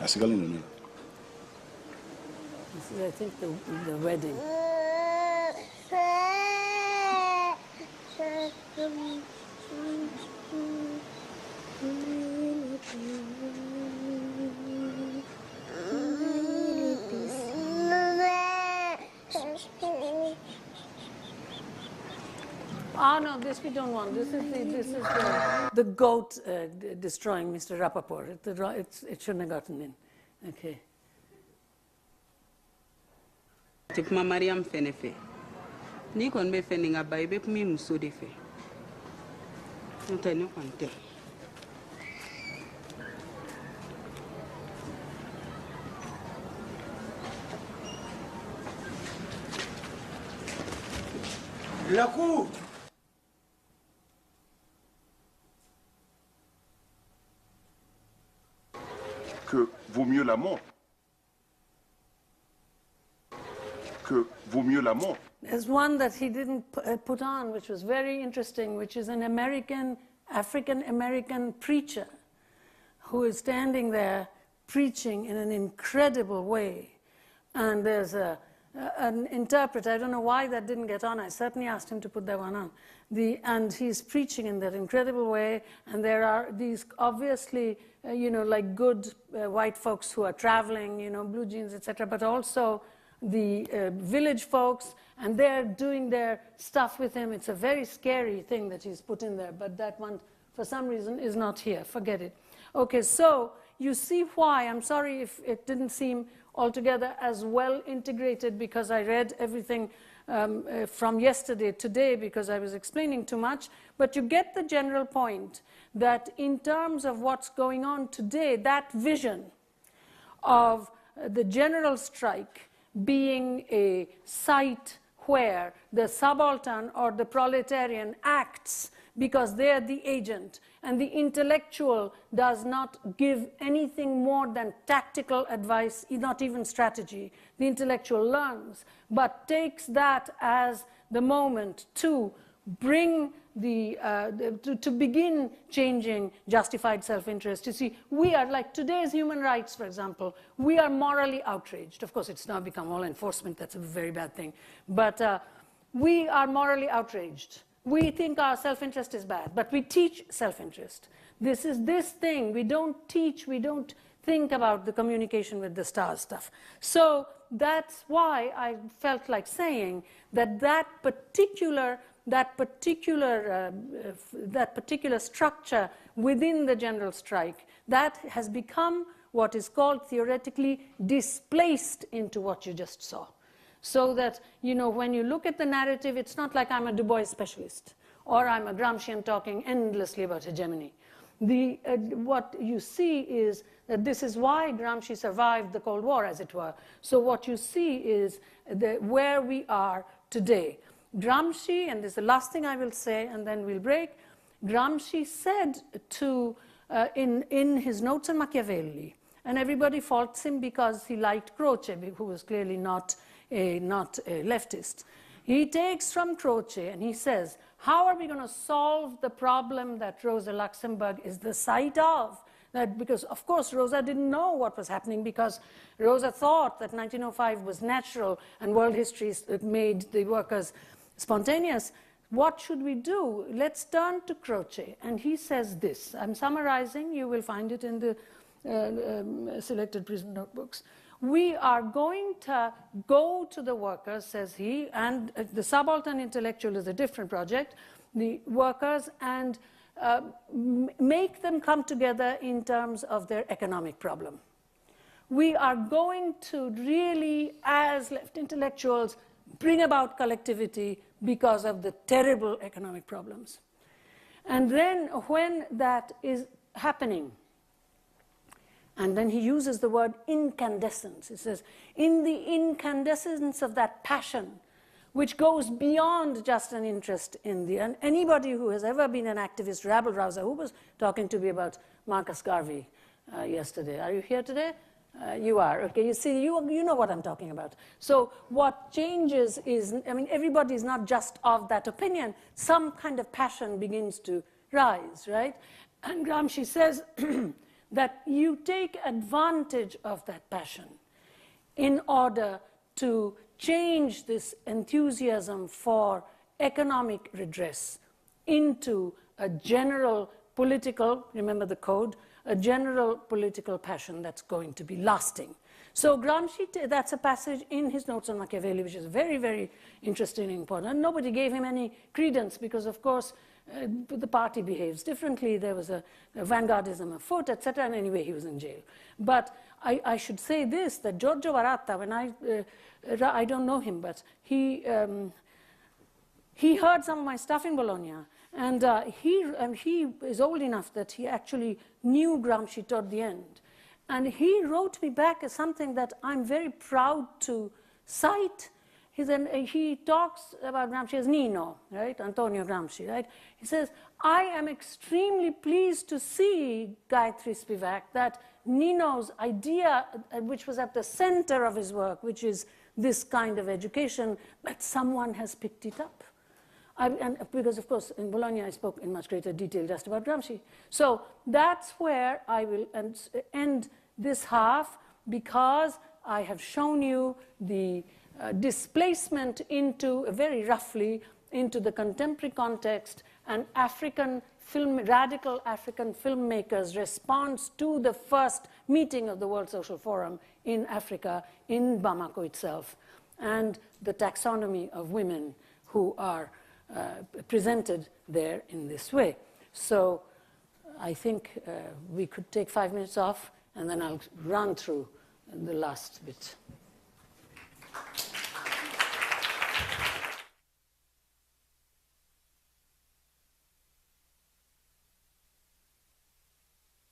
Asigali nunu. This is, I think, the wedding. Ah, no, this we don't want. This is the goat destroying Mr. Rappaport. It shouldn't have gotten in. Okay. Tipma Mariam fenefe. Ni kon be feninga bay be mi muso de fe. Ntani konte. La cour. Que vaut mieux la mort. Que vaut mieux la mort. There's one that he didn't put on, which was very interesting, which is an African-American preacher who is standing there preaching in an incredible way. And there's an interpreter. I don't know why that didn't get on. I certainly asked him to put that one on. And he's preaching in that incredible way, and there are these obviously, like good white folks who are traveling, blue jeans, etc., but also the village folks, and they're doing their stuff with him. It's a very scary thing that he's put in there, but that one, for some reason, is not here. Forget it. Okay, so you see why. I'm sorry if it didn't seem altogether as well integrated, because I read everything from yesterday today because I was explaining too much, but you get the general point that in terms of what's going on today, that vision of the general strike being a site where the subaltern or the proletarian acts because they're the agent, and the intellectual does not give anything more than tactical advice, not even strategy. The intellectual learns, but takes that as the moment to bring to begin changing justified self-interest. You see, we are, like today's human rights, for example, we are morally outraged. Of course, it's now become all enforcement. That's a very bad thing. But we are morally outraged. We think our self-interest is bad, but we teach self-interest. This is this thing. We don't teach, we don't think about the communication with the stars stuff. So that's why I felt like saying that that particular structure within the general strike, that has become what is called theoretically displaced into what you just saw. So that, when you look at the narrative, it's not like I'm a Du Bois specialist or I'm a Gramscian talking endlessly about hegemony. What you see is that this is why Gramsci survived the Cold War, as it were. So what you see is where we are today. Gramsci, and this is the last thing I will say, and then we'll break, Gramsci said in his notes on Machiavelli, and everybody faults him because he liked Croce, who was clearly not a leftist. He takes from Croce and he says, how are we going to solve the problem that Rosa Luxemburg is the site of? That because, of course, Rosa didn't know what was happening, because Rosa thought that 1905 was natural and world history made the workers spontaneous. What should we do? Let's turn to Croce. And he says this. I'm summarizing. You will find it in the selected prison notebooks. We are going to go to the workers, says he, and the subaltern intellectual is a different project, the workers, and make them come together in terms of their economic problem. We are going to really, as left intellectuals, bring about collectivity because of the terrible economic problems. And then when that is happening, and then he uses the word incandescence. He says, in the incandescence of that passion, which goes beyond just an interest in and anybody who has ever been an activist, rabble-rouser, who was talking to me about Marcus Garvey yesterday. Are you here today? You are. Okay, you see, you know what I'm talking about. So what changes is, everybody is not just of that opinion. Some kind of passion begins to rise, right? And Gramsci says that you take advantage of that passion in order to change this enthusiasm for economic redress into a general political, remember the code, a general political passion that's going to be lasting. So Gramsci, that's a passage in his notes on Machiavelli, which is very, very interesting and important. And nobody gave him any credence because, of course, the party behaves differently. There was a vanguardism afoot, etc. And anyway, he was in jail. But I should say this, that Giorgio Varatta, when I don't know him, but he heard some of my stuff in Bologna. And he is old enough that he actually knew Gramsci toward the end. And he wrote me back as something that I'm very proud to cite. He talks about Gramsci as Nino, right? Antonio Gramsci, right? He says, I am extremely pleased to see, Gayatri Spivak, that Nino's idea, which was at the center of his work, which is this kind of education, that someone has picked it up. And because, of course, in Bologna, I spoke in much greater detail just about Gramsci. So that's where I will end this half, because I have shown you the displacement into, very roughly, into the contemporary context and radical African filmmakers' response to the first meeting of the World Social Forum in Africa, in Bamako itself, and the taxonomy of women who are presented there in this way. So I think we could take 5 minutes off, and then I'll run through the last bit.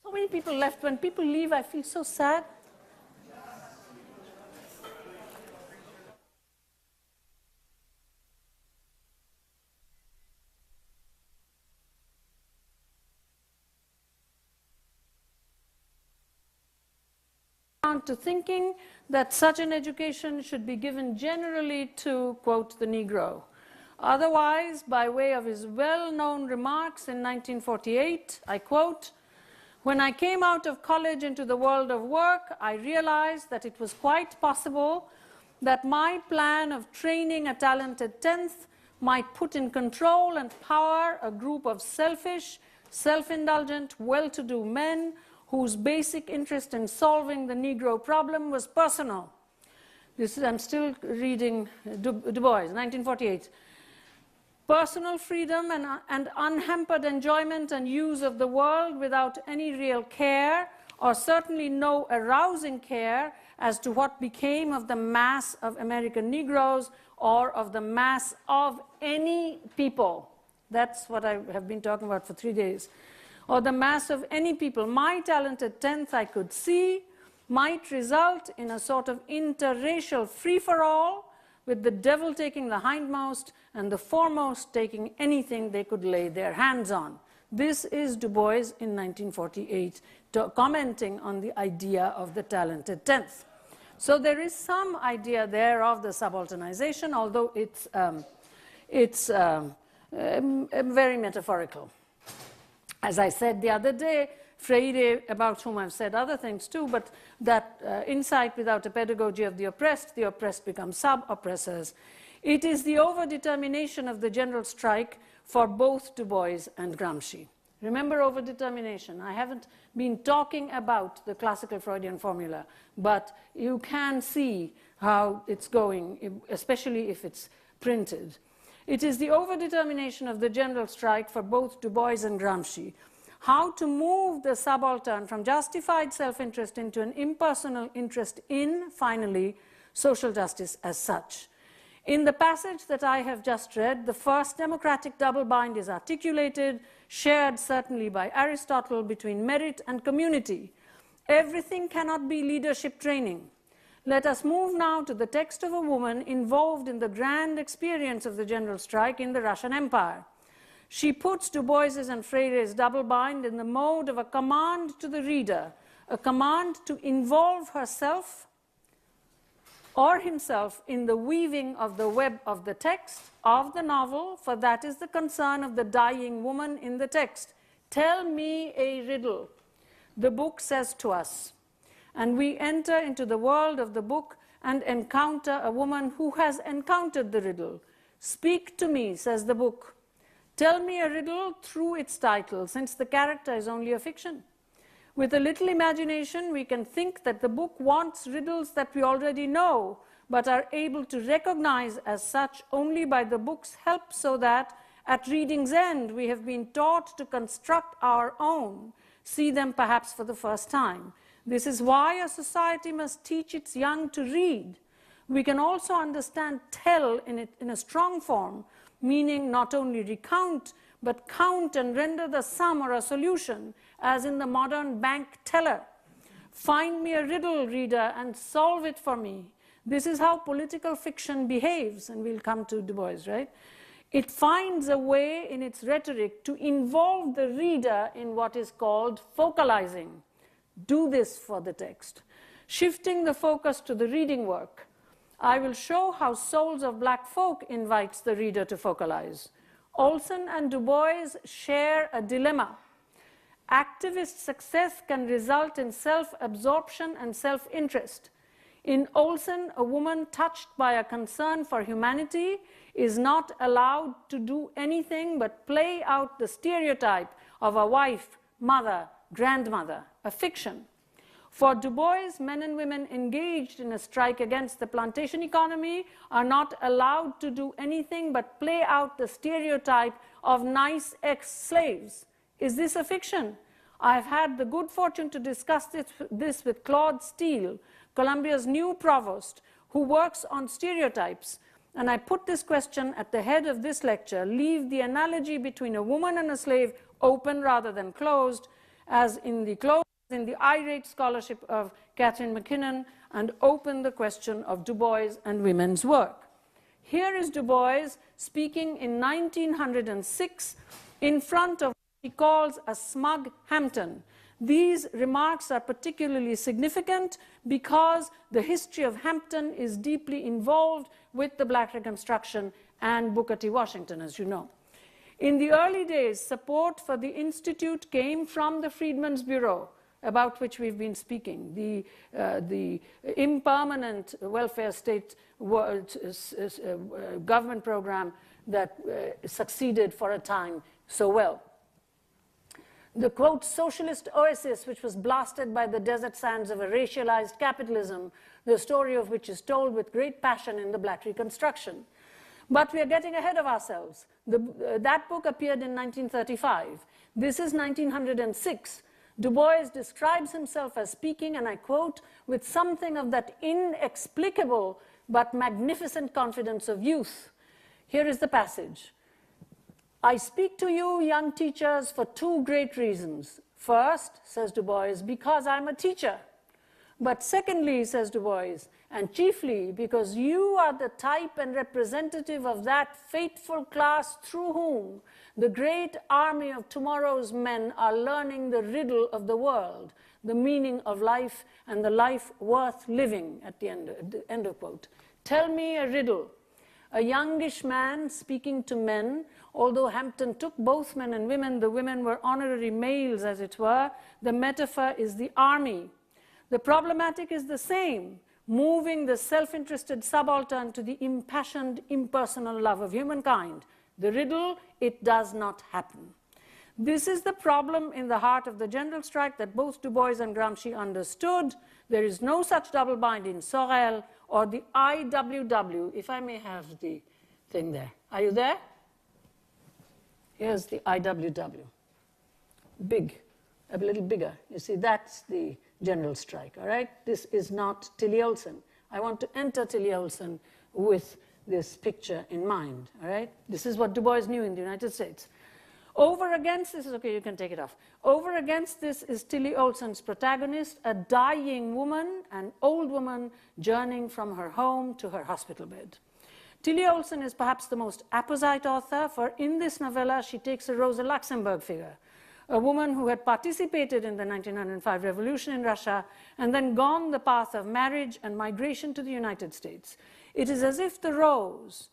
So many people left. When people leave, I feel so sad. To thinking that such an education should be given generally to, quote, the Negro. Otherwise, by way of his well-known remarks in 1948, I quote, "When I came out of college into the world of work, I realized that it was quite possible that my plan of training a talented tenth might put in control and power a group of selfish, self-indulgent, well-to-do men whose basic interest in solving the Negro problem was personal." I'm still reading Du Bois, 1948. "Personal freedom and unhampered enjoyment and use of the world without any real care, or certainly no arousing care, as to what became of the mass of American Negroes or of the mass of any people." That's what I have been talking about for 3 days. "Or the mass of any people. My talented tenth, I could see, might result in a sort of interracial free-for-all, with the devil taking the hindmost and the foremost taking anything they could lay their hands on." This is Du Bois in 1948, commenting on the idea of the talented tenth. So there is some idea there of the subalternization, although it's very metaphorical. As I said the other day, Freire, about whom I've said other things too, but that insight without a pedagogy of the oppressed become sub-oppressors. It is the overdetermination of the general strike for both Du Bois and Gramsci. Remember overdetermination. I haven't been talking about the classical Freudian formula, but you can see how it's going, especially if it's printed. It is the overdetermination of the general strike for both Du Bois and Gramsci. How to move the subaltern from justified self-interest into an impersonal interest in, finally, social justice as such. In the passage that I have just read, the first democratic double bind is articulated, shared certainly by Aristotle, between merit and community. Everything cannot be leadership training. Let us move now to the text of a woman involved in the grand experience of the general strike in the Russian Empire. She puts Du Bois's and Freire's double bind in the mode of a command to the reader, a command to involve herself or himself in the weaving of the web of the text of the novel, for that is the concern of the dying woman in the text. "Tell me a riddle," the book says to us. And we enter into the world of the book and encounter a woman who has encountered the riddle. "Speak to me," says the book. "Tell me a riddle" through its title, since the character is only a fiction. With a little imagination, we can think that the book wants riddles that we already know, but are able to recognize as such only by the book's help, so that at reading's end we have been taught to construct our own, see them perhaps for the first time. This is why a society must teach its young to read. We can also understand tell in a strong form, meaning not only recount, but count and render the sum or a solution, as in the modern bank teller. Find me a riddle, reader, and solve it for me. This is how political fiction behaves, and we'll come to Du Bois, right? It finds a way in its rhetoric to involve the reader in what is called focalizing. Do this for the text. Shifting the focus to the reading work. I will show how Souls of Black Folk invites the reader to focalize. Olson and Du Bois share a dilemma. Activist success can result in self-absorption and self-interest. In Olson, a woman touched by a concern for humanity is not allowed to do anything but play out the stereotype of a wife, mother, grandmother, a fiction. For Du Bois, men and women engaged in a strike against the plantation economy are not allowed to do anything but play out the stereotype of nice ex-slaves. Is this a fiction? I've had the good fortune to discuss this with Claude Steele, Columbia's new provost, who works on stereotypes. And I put this question at the head of this lecture: leave the analogy between a woman and a slave open rather than closed, as in the irate scholarship of Catherine McKinnon, and open the question of Du Bois and women's work. Here is Du Bois speaking in 1906 in front of what he calls a smug Hampton. These remarks are particularly significant because the history of Hampton is deeply involved with the Black Reconstruction and Booker T. Washington, as you know. In the early days, support for the Institute came from the Freedmen's Bureau, about which we've been speaking, the impermanent welfare state government program that succeeded for a time so well. The, quote, socialist oasis, which was blasted by the desert sands of a racialized capitalism, the story of which is told with great passion in the Black Reconstruction. But we are getting ahead of ourselves. That book appeared in 1935. This is 1906. Du Bois describes himself as speaking, and I quote, with something of that inexplicable but magnificent confidence of youth. Here is the passage. I speak to you, young teachers, for two great reasons. First, says Du Bois, because I'm a teacher. But secondly, says Du Bois, and chiefly because you are the type and representative of that fateful class through whom the great army of tomorrow's men are learning the riddle of the world, the meaning of life and the life worth living, at the end of quote. Tell me a riddle. A youngish man speaking to men, although Hampton took both men and women, the women were honorary males, as it were. The metaphor is the army. The problematic is the same, moving the self-interested subaltern to the impassioned, impersonal love of humankind. The riddle, it does not happen. This is the problem in the heart of the general strike that both Du Bois and Gramsci understood. There is no such double bind in Sorel or the IWW, if I may have the thing there. Are you there? Here's the IWW. Big, a little bigger. You see, that's the general strike, all right? This is not Tilly Olsen. I want to enter Tilly Olsen with this picture in mind, all right? This is what Du Bois knew in the United States. Over against this, okay, you can take it off. Over against this is Tilly Olsen's protagonist, a dying woman, an old woman journeying from her home to her hospital bed. Tilly Olsen is perhaps the most apposite author, for in this novella she takes a Rosa Luxemburg figure, a woman who had participated in the 1905 revolution in Russia and then gone the path of marriage and migration to the United States. It is as if the rose,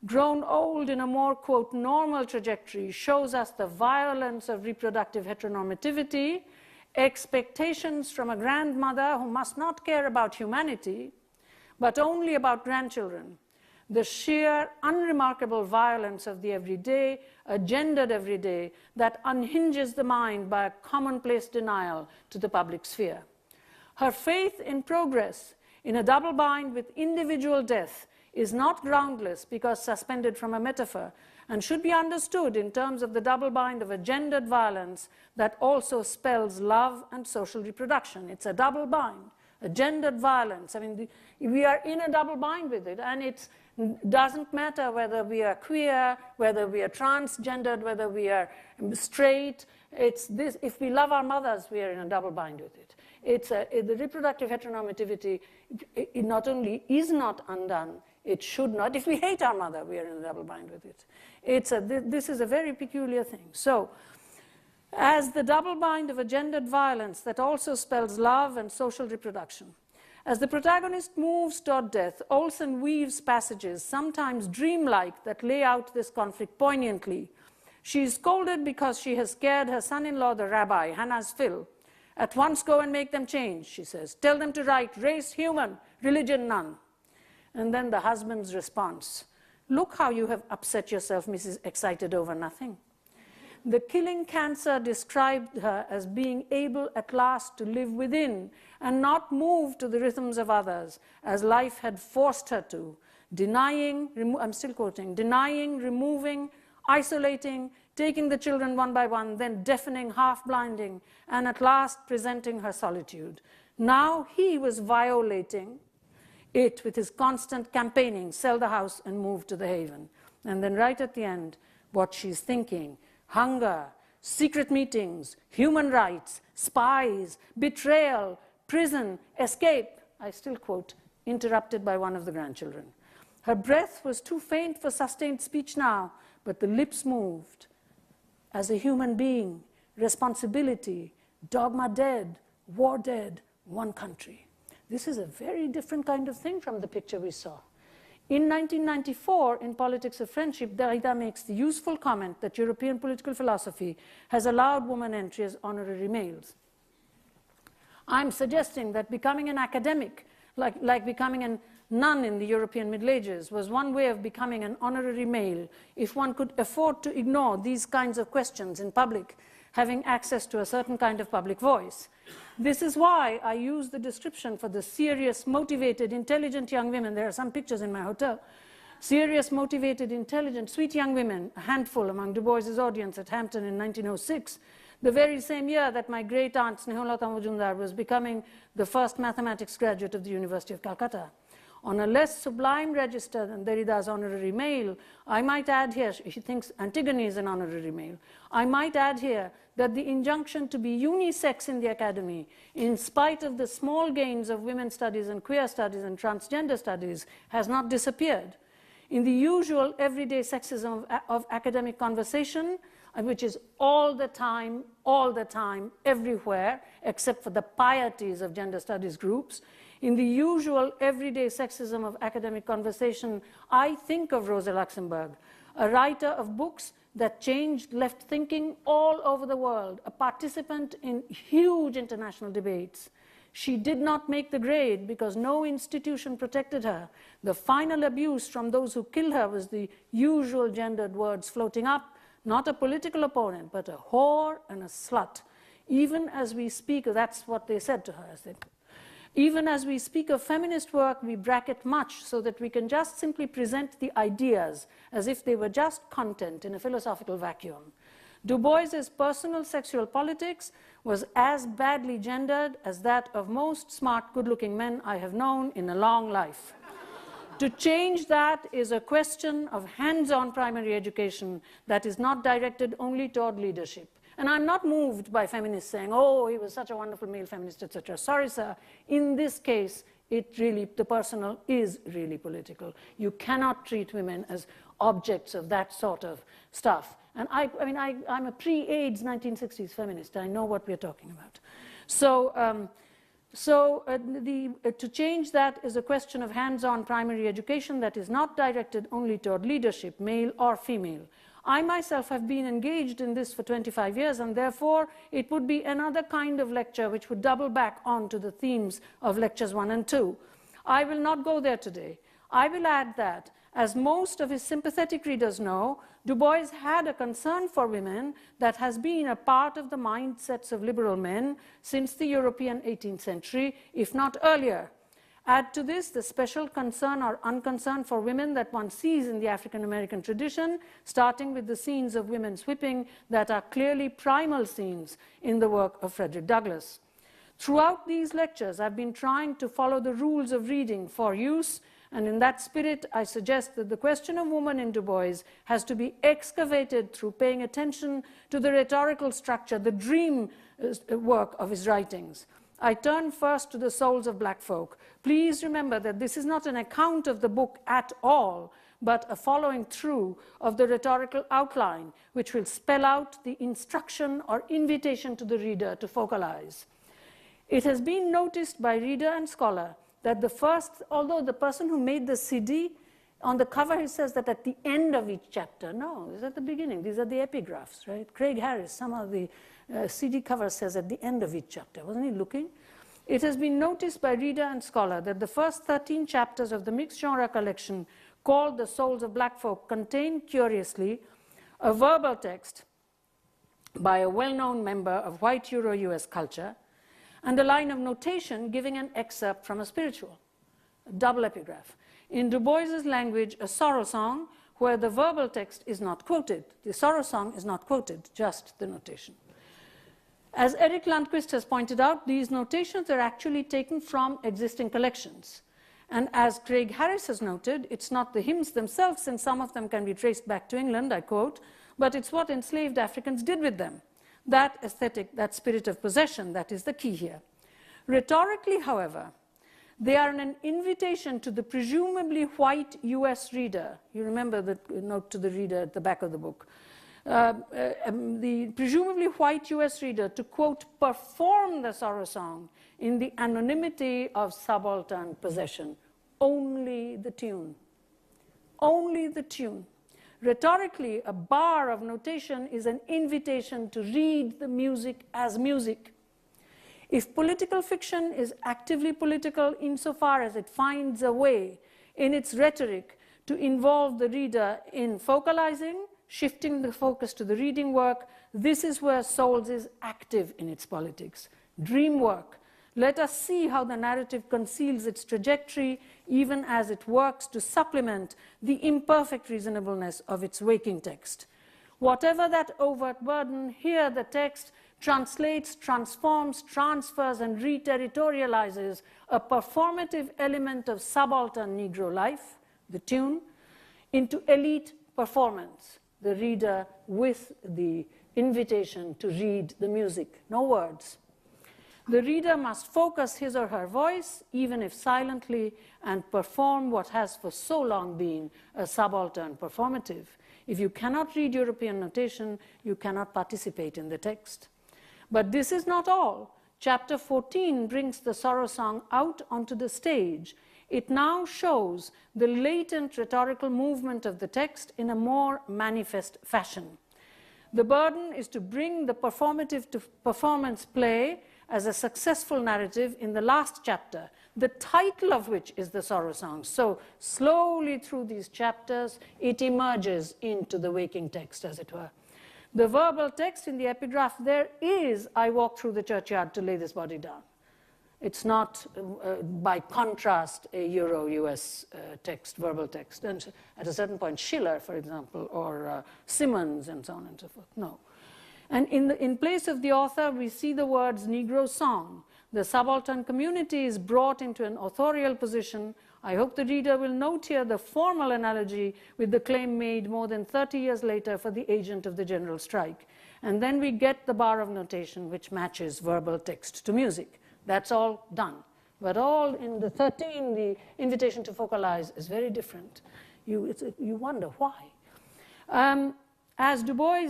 grown old in a more, quote, normal trajectory, shows us the violence of reproductive heteronormativity, expectations from a grandmother who must not care about humanity, but only about grandchildren, the sheer, unremarkable violence of the everyday, a gendered everyday, that unhinges the mind by a commonplace denial to the public sphere. Her faith in progress, in a double bind with individual death, is not groundless because suspended from a metaphor, and should be understood in terms of the double bind of a gendered violence that also spells love and social reproduction. It's a double bind, a gendered violence. I mean, we are in a double bind with it, and it doesn't matter whether we are queer, whether we are transgendered, whether we are straight. It's this, if we love our mothers, we are in a double bind with it. The reproductive heteronormativity, it not only is not undone, it should not. If we hate our mother, we are in a double bind with it. This is a very peculiar thing. So, as the double bind of a gendered violence that also spells love and social reproduction, as the protagonist moves toward death, Olsen weaves passages, sometimes dreamlike, that lay out this conflict poignantly. She is scolded because she has scared her son-in-law, the rabbi, Hannah's Phil. At once go and make them change, she says. Tell them to write race human, religion none. And then the husband's response, Look how you have upset yourself, Mrs. Excited over nothing. The killing cancer described her as being able at last to live within and not move to the rhythms of others, as life had forced her to, denying, I'm still quoting, denying, removing, isolating, taking the children one by one, then deafening, half-blinding, and at last presenting her solitude. Now he was violating it with his constant campaigning, sell the house and move to the haven. And then right at the end, what she's thinking, hunger, secret meetings, human rights, spies, betrayal, prison, escape, I still quote, interrupted by one of the grandchildren. Her breath was too faint for sustained speech now, but the lips moved. As a human being, responsibility, dogma dead, war dead, one country. This is a very different kind of thing from the picture we saw. In 1994, in Politics of Friendship, Derrida makes the useful comment that European political philosophy has allowed woman entry as honorary males. I'm suggesting that becoming an academic, like becoming a nun in the European Middle Ages, was one way of becoming an honorary male if one could afford to ignore these kinds of questions in public, having access to a certain kind of public voice. This is why I use the description for the serious, motivated, intelligent young women. There are some pictures in my hotel. Serious, motivated, intelligent, sweet young women, a handful among Du Bois's audience at Hampton in 1906, the very same year that my great-aunt Sneholata Majumdar was becoming the first mathematics graduate of the University of Calcutta. On a less sublime register than Derrida's honorary male, I might add here, she thinks Antigone is an honorary male, I might add here that the injunction to be unisex in the academy, in spite of the small gains of women's studies and queer studies and transgender studies, has not disappeared. In the usual everyday sexism of academic conversation, which is all the time, everywhere, except for the pieties of gender studies groups, in the usual everyday sexism of academic conversation, I think of Rosa Luxemburg, a writer of books that changed left thinking all over the world, a participant in huge international debates. She did not make the grade because no institution protected her. The final abuse from those who killed her was the usual gendered words floating up, not a political opponent, but a whore and a slut. Even as we speak, that's what they said to her. Even as we speak of feminist work, we bracket much so that we can just simply present the ideas as if they were just content in a philosophical vacuum. Du Bois's personal sexual politics was as badly gendered as that of most smart, good-looking men I have known in a long life. To change that is a question of hands-on primary education that is not directed only toward leadership. And I'm not moved by feminists saying, oh, he was such a wonderful male feminist, etc. Sorry, sir. In this case, the personal is really political. You cannot treat women as objects of that sort of stuff. And I'm a pre-AIDS 1960s feminist. I know what we're talking about. To change that is a question of hands-on primary education that is not directed only toward leadership, male or female. I myself have been engaged in this for 25 years, and therefore it would be another kind of lecture which would double back onto the themes of lectures 1 and 2. I will not go there today. I will add that, as most of his sympathetic readers know, Du Bois had a concern for women that has been a part of the mindsets of liberal men since the European 18th century, if not earlier. Add to this the special concern or unconcern for women that one sees in the African American tradition, starting with the scenes of women's whipping that are clearly primal scenes in the work of Frederick Douglass. Throughout these lectures, I've been trying to follow the rules of reading for use, and in that spirit, I suggest that the question of woman in Du Bois has to be excavated through paying attention to the rhetorical structure, the dream work of his writings. I turn first to the souls of black folk. Please remember that this is not an account of the book at all, but a following through of the rhetorical outline, which will spell out the instruction or invitation to the reader to focalize. It has been noticed by reader and scholar that although the person who made the CD, on the cover he says that at the end of each chapter. No, it's at the beginning. These are the epigraphs, right? Craig Harris, somehow the CD cover says at the end of each chapter. Wasn't he looking? It has been noticed by reader and scholar that the first 13 chapters of the mixed genre collection called The Souls of Black Folk, contained, curiously, a verbal text by a well-known member of white Euro-US culture, and a line of notation giving an excerpt from a spiritual, a double epigraph. In Du Bois's language, a sorrow song where the verbal text is not quoted. The sorrow song is not quoted, just the notation. As Eric Lundquist has pointed out, these notations are actually taken from existing collections. And as Craig Harris has noted, it's not the hymns themselves, since some of them can be traced back to England, I quote, but it's what enslaved Africans did with them. That aesthetic, that spirit of possession, that is the key here. Rhetorically, however, they are an invitation to the presumably white US reader. You remember the note to the reader at the back of the book. The presumably white US reader to, quote, perform the sorrow song in the anonymity of subaltern possession. Only the tune. Only the tune. Rhetorically, a bar of notation is an invitation to read the music as music. If political fiction is actively political insofar as it finds a way in its rhetoric to involve the reader in focalizing, shifting the focus to the reading work, this is where Souls is active in its politics. Dream work. Let us see how the narrative conceals its trajectory even as it works to supplement the imperfect reasonableness of its waking text. Whatever that overt burden, here the text translates, transforms, transfers, and re-territorializes a performative element of subaltern Negro life, the tune, into elite performance, the reader with the invitation to read the music, no words. The reader must focus his or her voice, even if silently, and perform what has for so long been a subaltern performative. If you cannot read European notation, you cannot participate in the text. But this is not all. Chapter 14 brings the sorrow song out onto the stage. It now shows the latent rhetorical movement of the text in a more manifest fashion. The burden is to bring the performative to performance play as a successful narrative in the last chapter, the title of which is the sorrow song. So slowly through these chapters, it emerges into the waking text, as it were. The verbal text in the epigraph there is, I walk through the churchyard to lay this body down. It's not, by contrast, a Euro-US text, verbal text. And at a certain point, Schiller, for example, or Simmons, and so on and so forth. No. And in place of the author, we see the words Negro song. The subaltern community is brought into an authorial position. I hope the reader will note here the formal analogy with the claim made more than 30 years later for the agent of the general strike. And then we get the bar of notation which matches verbal text to music. That's all done. But all in the 13, the invitation to focalize is very different. You wonder why. As Du Bois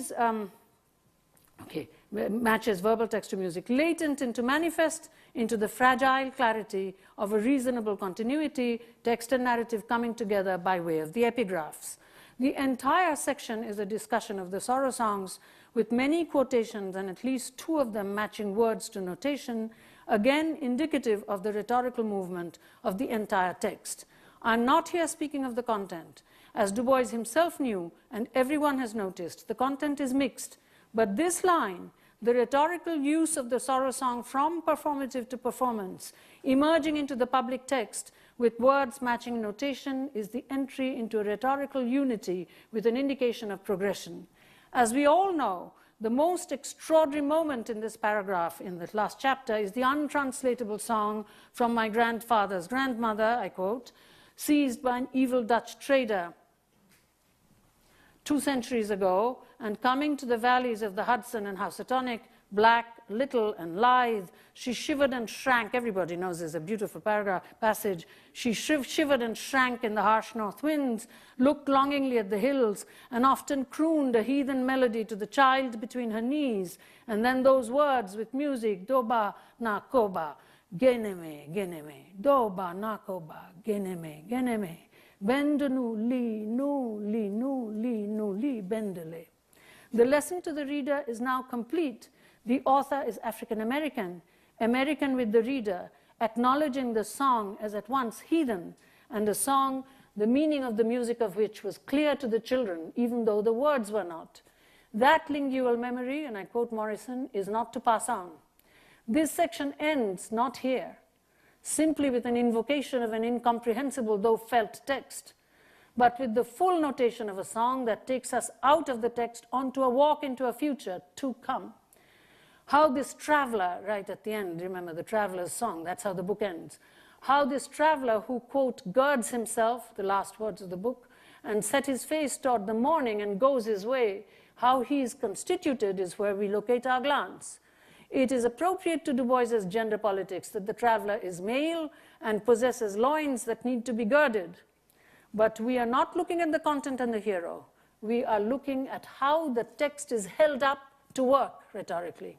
matches verbal text to music, latent into manifest, into the fragile clarity of a reasonable continuity, text and narrative coming together by way of the epigraphs. The entire section is a discussion of the sorrow songs with many quotations and at least 2 of them matching words to notation, again indicative of the rhetorical movement of the entire text. I'm not here speaking of the content. As Du Bois himself knew, and everyone has noticed, the content is mixed. But this line, the rhetorical use of the sorrow song from performative to performance, emerging into the public text with words matching notation, is the entry into a rhetorical unity with an indication of progression. As we all know, the most extraordinary moment in this paragraph, in this last chapter, is the untranslatable song from my grandfather's grandmother, I quote, seized by an evil Dutch trader 2 centuries ago, and coming to the valleys of the Hudson and Housatonic, black, little, and lithe, she shivered and shrank. Everybody knows there's a beautiful passage. She shivered and shrank in the harsh north winds, looked longingly at the hills, and often crooned a heathen melody to the child between her knees. And then those words with music, doba na koba, geneme, geneme, doba na koba, geneme, geneme. Bendenu li, nu, li, nu, li, nu, li, bendele. The lesson to the reader is now complete. The author is African American, American with the reader, acknowledging the song as at once heathen and a song the meaning of the music of which was clear to the children, even though the words were not. That lingual memory, and I quote Morrison, is not to pass on. This section ends not here, simply with an invocation of an incomprehensible though felt text, but with the full notation of a song that takes us out of the text onto a walk into a future to come. How this traveler, right at the end, remember the traveler's song, that's how the book ends. How this traveler who, quote, girds himself, the last words of the book, and set his face toward the morning and goes his way, how he is constituted is where we locate our glance. It is appropriate to Du Bois's gender politics that the traveler is male and possesses loins that need to be girded. But we are not looking at the content and the hero. We are looking at how the text is held up to work rhetorically.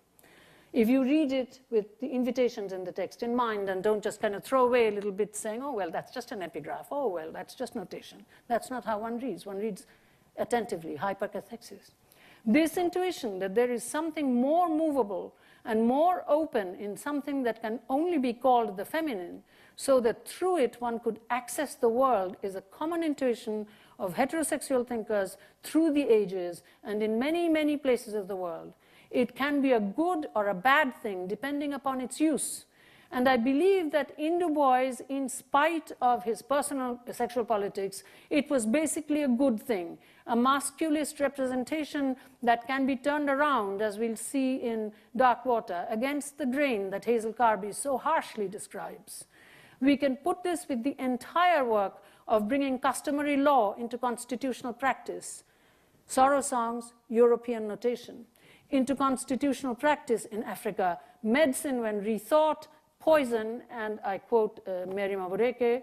If you read it with the invitations in the text in mind and don't just kind of throw away a little bit saying, oh, well, that's just an epigraph. Oh, well, that's just notation. That's not how one reads. One reads attentively, hypercathexis. This intuition that there is something more movable and more open in something that can only be called the feminine, so that through it one could access the world, is a common intuition of heterosexual thinkers through the ages and in many, many places of the world. It can be a good or a bad thing depending upon its use. And I believe that in Du Bois, in spite of his personal sexual politics, it was basically a good thing, a masculist representation that can be turned around, as we'll see in Dark Water, against the grain that Hazel Carby so harshly describes. We can put this with the entire work of bringing customary law into constitutional practice. Sorrow songs, European notation. Into constitutional practice in Africa, medicine when rethought, poison, and I quote Mary Mabureke,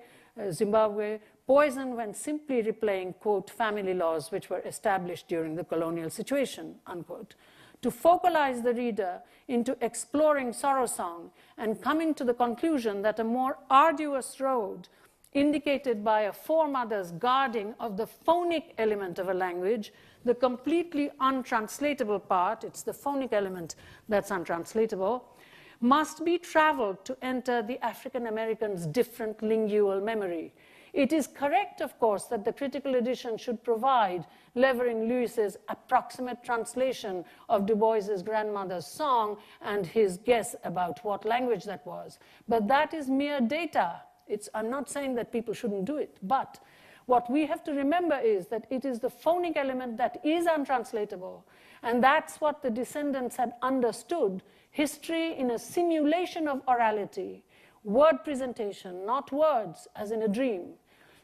Zimbabwe, poison when simply replaying, quote, family laws which were established during the colonial situation, unquote. To focalize the reader into exploring sorrow song and coming to the conclusion that a more arduous road indicated by a foremother's guarding of the phonic element of a language, the completely untranslatable part, it's the phonic element that's untranslatable, must be traveled to enter the African American's different lingual memory. It is correct, of course, that the critical edition should provide Levering Lewis's approximate translation of Du Bois's grandmother's song and his guess about what language that was. But that is mere data. I'm not saying that people shouldn't do it, but what we have to remember is that it is the phonic element that is untranslatable, and that's what the descendants had understood. History in a simulation of orality, word presentation, not words, as in a dream.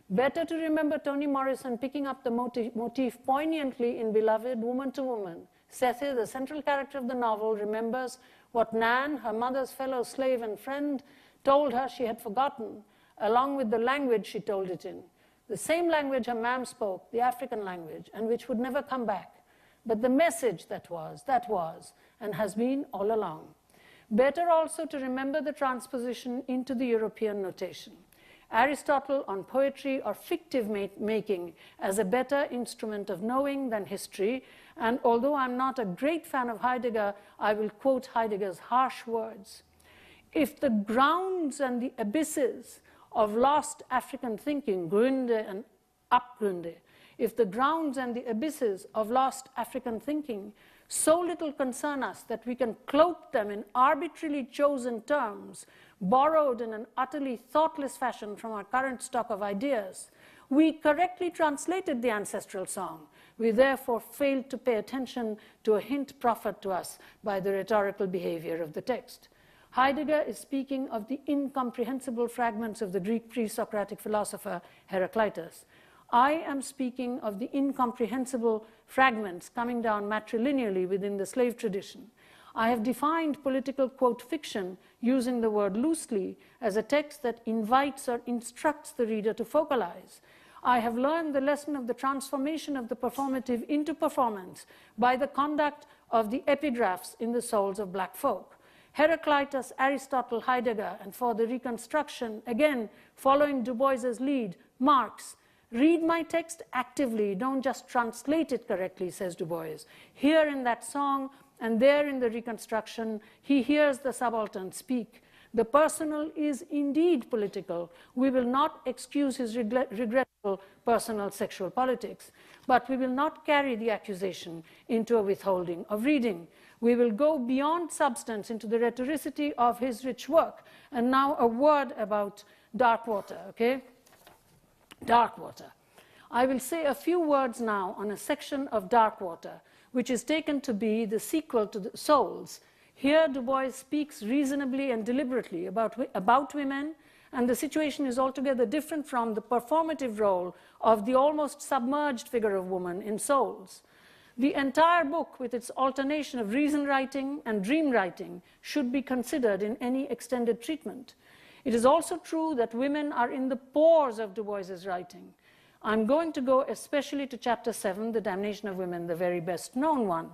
Better to remember Toni Morrison picking up the motif poignantly in Beloved, Woman to Woman. Sethi, the central character of the novel, remembers what Nan, her mother's fellow slave and friend, told her she had forgotten, along with the language she told it in. The same language her ma'am spoke, the African language, and which would never come back. But the message that was, and has been all along. Better also to remember the transposition into the European notation. Aristotle on poetry or fictive making as a better instrument of knowing than history, and although I'm not a great fan of Heidegger, I will quote Heidegger's harsh words. If the grounds and the abysses of lost African thinking, Gründe and Abgründe, if the grounds and the abysses of lost African thinking so little concern us that we can cloak them in arbitrarily chosen terms, borrowed in an utterly thoughtless fashion from our current stock of ideas, we correctly translated the ancestral song. We therefore failed to pay attention to a hint proffered to us by the rhetorical behavior of the text. Heidegger is speaking of the incomprehensible fragments of the Greek pre-Socratic philosopher Heraclitus. I am speaking of the incomprehensible fragments coming down matrilineally within the slave tradition. I have defined political, quote, fiction, using the word loosely, as a text that invites or instructs the reader to focalize. I have learned the lesson of the transformation of the performative into performance by the conduct of the epigraphs in the souls of black folk. Heraclitus, Aristotle, Heidegger, and for the reconstruction, again, following Du Bois's lead, Marx. Read my text actively, don't just translate it correctly, says Du Bois. Here in that song and there in the reconstruction, he hears the subaltern speak. The personal is indeed political. We will not excuse his regrettable personal sexual politics, but we will not carry the accusation into a withholding of reading. We will go beyond substance into the rhetoricity of his rich work. And now a word about Darkwater, okay? Darkwater. I will say a few words now on a section of Darkwater, which is taken to be the sequel to the Souls. Here, Du Bois speaks reasonably and deliberately about women, and the situation is altogether different from the performative role of the almost submerged figure of woman in Souls. The entire book, with its alternation of reason writing and dream writing, should be considered in any extended treatment. It is also true that women are in the pores of Du Bois's writing. I'm going to go especially to chapter 7, The Damnation of Women, the very best known one.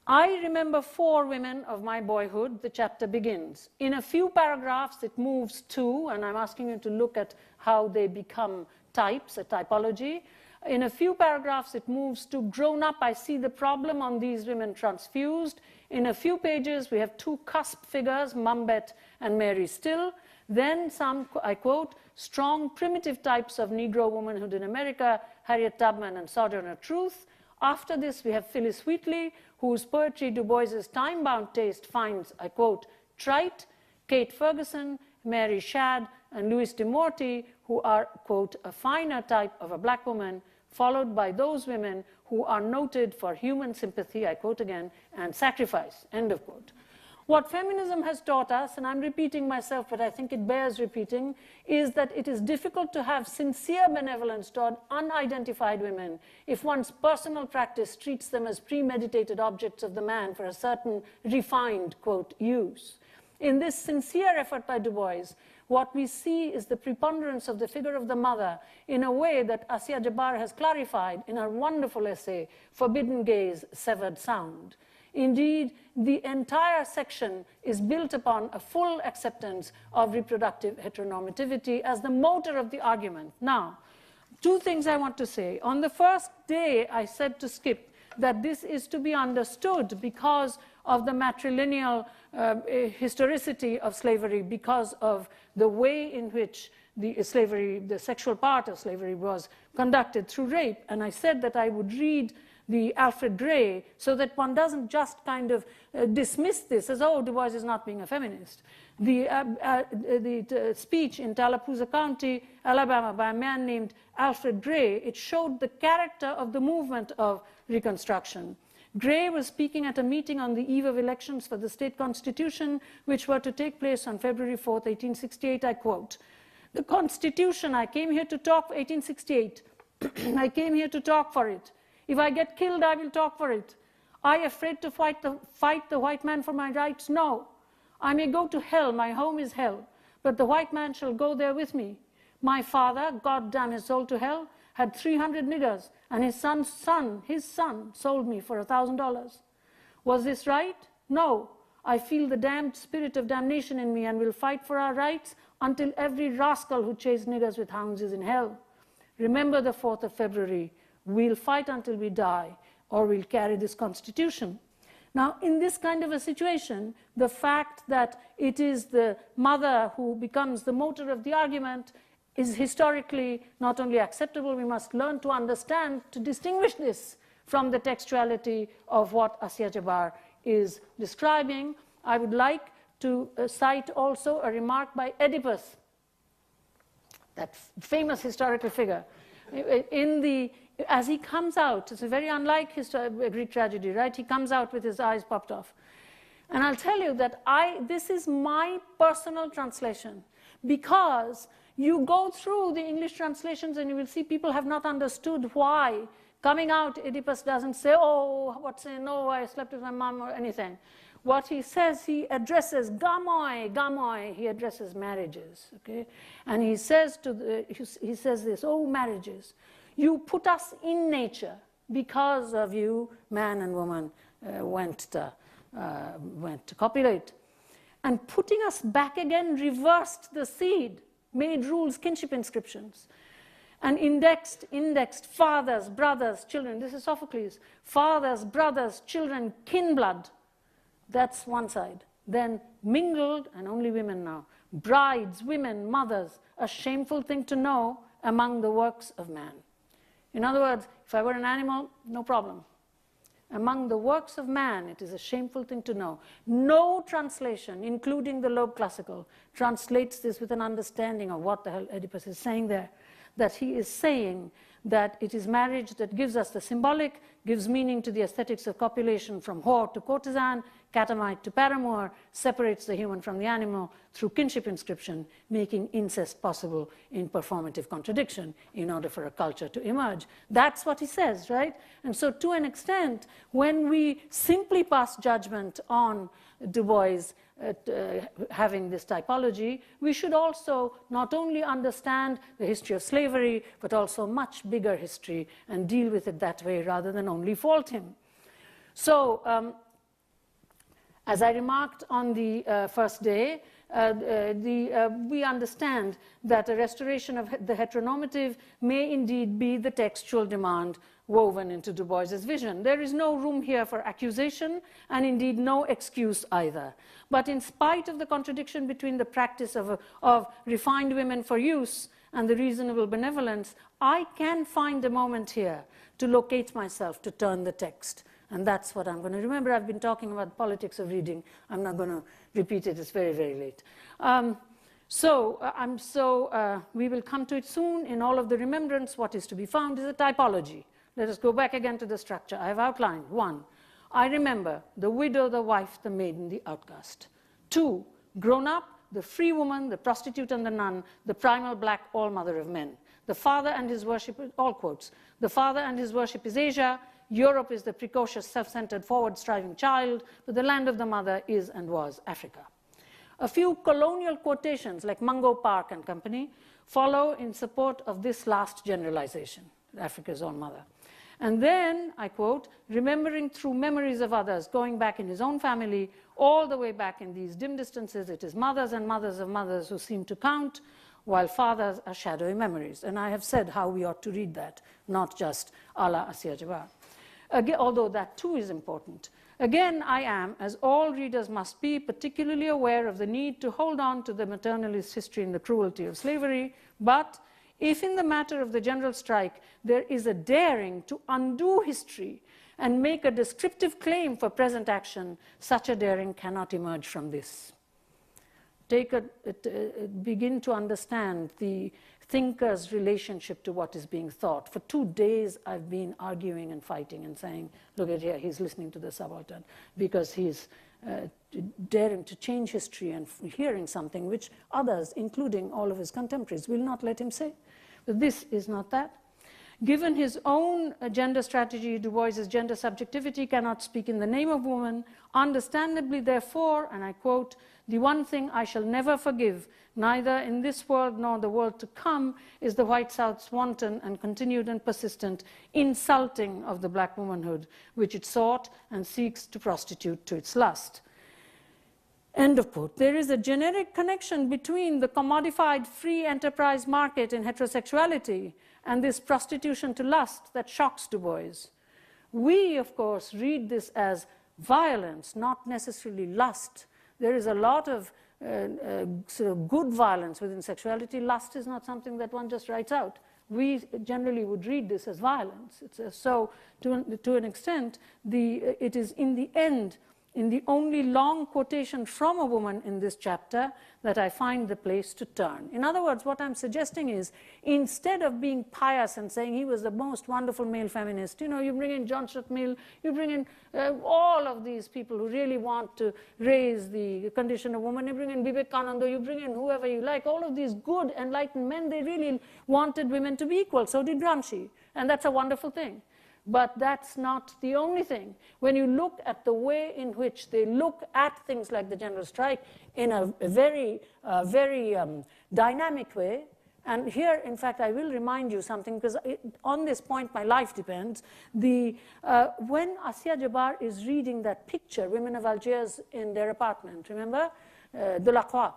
I remember 4 women of my boyhood. The chapter begins. In a few paragraphs, it moves to, and I'm asking you to look at how they become types, a typology. In a few paragraphs, it moves to grown up, I see the problem on these women transfused. In a few pages, we have 2 cusp figures, Mumbet and Mary Still. Then some, I quote, strong primitive types of Negro womanhood in America, Harriet Tubman and Sojourner Truth. After this, we have Phyllis Wheatley, whose poetry Du Bois's time-bound taste finds, I quote, trite, Kate Ferguson, Mary Shadd, and Louise de Morty, who are, quote, a finer type of a black woman, followed by those women who are noted for human sympathy, I quote again, and sacrifice, end of quote. What feminism has taught us, and I'm repeating myself, but I think it bears repeating, is that it is difficult to have sincere benevolence toward unidentified women if one's personal practice treats them as premeditated objects of the man for a certain refined, quote, use. In this sincere effort by Du Bois, what we see is the preponderance of the figure of the mother in a way that Assia Jabbar has clarified in her wonderful essay, Forbidden Gaze, Severed Sound. Indeed, the entire section is built upon a full acceptance of reproductive heteronormativity as the motor of the argument. Now, 2 things I want to say. On the first day, I said to Skip that this is to be understood because of the matrilineal historicity of slavery, because of the way in which the sexual part of slavery was conducted through rape. And I said that I would read the Alfred Gray, so that one doesn't just kind of dismiss this as, oh, Du Bois is not being a feminist. The speech in Tallapoosa County, Alabama, by a man named Alfred Gray, it showed the character of the movement of Reconstruction. Gray was speaking at a meeting on the eve of elections for the state constitution, which were to take place on February 4th, 1868. I quote, "The Constitution, I came here to talk for 1868. I came here to talk for it. If I get killed, I will talk for it. I afraid to fight the white man for my rights? No. I may go to hell, my home is hell, but the white man shall go there with me. My father, God damn his soul to hell, had 300 niggers, and his son sold me for $1,000. Was this right? No. I feel the damned spirit of damnation in me and will fight for our rights until every rascal who chased niggers with hounds is in hell. Remember the 4th of February. We'll fight until we die, or we'll carry this Constitution." Now, in this kind of a situation, the fact that it is the mother who becomes the motor of the argument is historically not only acceptable, we must learn to understand, to distinguish this from the textuality of what Assia Jabbar is describing. I would like to cite also a remark by Oedipus, that famous historical figure. As he comes out, it's very unlike Greek tragedy, right? He comes out with his eyes popped off. And I'll tell you that this is my personal translation, because you go through the English translations and you will see people have not understood why. Coming out, Oedipus doesn't say, oh, no, I slept with my mom or anything. What he says, he addresses gamoi, he addresses marriages, okay? And he says this, oh, marriages, you put us in nature. Because of you, man and woman went to copulate. And putting us back again reversed the seed, made rules, kinship inscriptions, and indexed fathers, brothers, children. This is Sophocles. Fathers, brothers, children, kin blood. That's one side. then mingled, and only women now, brides, women, mothers, a shameful thing to know among the works of man. In other words, if I were an animal, no problem. Among the works of man, it is a shameful thing to know. No translation, including the Loeb Classical, translates this with an understanding of what the hell Oedipus is saying there. That he is saying that it is marriage that gives us the symbolic, gives meaning to the aesthetics of copulation from whore to courtesan, catamite to paramour, separates the human from the animal through kinship inscription, making incest possible in performative contradiction in order for a culture to emerge. That's what he says, right? And so to an extent, when we simply pass judgment on Du Bois having this typology, we should also not only understand the history of slavery, but also much bigger history and deal with it that way rather than only fault him. So, as I remarked on the first day, we understand that a restoration of the heteronormative may indeed be the textual demand woven into Du Bois's vision. There is no room here for accusation and indeed no excuse either. But in spite of the contradiction between the practice of refined women for use and the reasonable benevolence, I can find a moment here to locate myself, to turn the text. And that's what I'm going to remember. I've been talking about the politics of reading. I'm not going to repeat it. It's very, very late. We will come to it soon. In all of the remembrance, what is to be found is a typology. Let us go back again to the structure. I have outlined. 1, I remember the widow, the wife, the maiden, the outcast. 2, grown up, the free woman, the prostitute and the nun, the primal black all-mother of men. The father and his worship, all quotes, the father and his worship is Asia. Europe is the precocious, self-centered, forward-striving child, but the land of the mother is and was Africa. A few colonial quotations, like Mungo Park and company, follow in support of this last generalization, Africa's own mother. And then, I quote, remembering through memories of others, going back in his own family, all the way back in these dim distances, it is mothers and mothers of mothers who seem to count, while fathers are shadowy memories. And I have said how we ought to read that, not just a la Assia Jabar. Again, although that too is important. Again, I am, as all readers must be, particularly aware of the need to hold on to the maternalist history and the cruelty of slavery, but if in the matter of the general strike there is a daring to undo history and make a descriptive claim for present action, such a daring cannot emerge from this. Begin to understand the thinker's relationship to what is being thought. For 2 days I've been arguing and fighting and saying, look at here, he's listening to the subaltern because he's daring to change history and hearing something which others, including all of his contemporaries, will not let him say. But this is not that. Given his own gender strategy, Du Bois's gender subjectivity cannot speak in the name of woman. Understandably, therefore, and I quote, the one thing I shall never forgive, neither in this world nor the world to come, is the white South's wanton and continued and persistent insulting of the black womanhood, which it sought and seeks to prostitute to its lust. End of quote. There is a generic connection between the commodified free enterprise market in heterosexuality and this prostitution to lust that shocks Du Bois. We, of course, read this as violence, not necessarily lust. There is a lot of sort of good violence within sexuality. Lust is not something that one just writes out. We generally would read this as violence. So to an extent, it is in the end, in the only long quotation from a woman in this chapter, that I find the place to turn. In other words, what I'm suggesting is, instead of being pious and saying he was the most wonderful male feminist, you know, you bring in John Stuart Mill, you bring in all of these people who really want to raise the condition of woman, you bring in Vivekananda, you bring in whoever you like, all of these good enlightened men, they really wanted women to be equal. So did Gramsci, and that's a wonderful thing. But that's not the only thing. When you look at the way in which they look at things like the general strike in a very dynamic way, and here, in fact, I will remind you something, because on this point my life depends. When Assia Jabar is reading that picture, Women of Algiers in their apartment, remember? Delacroix.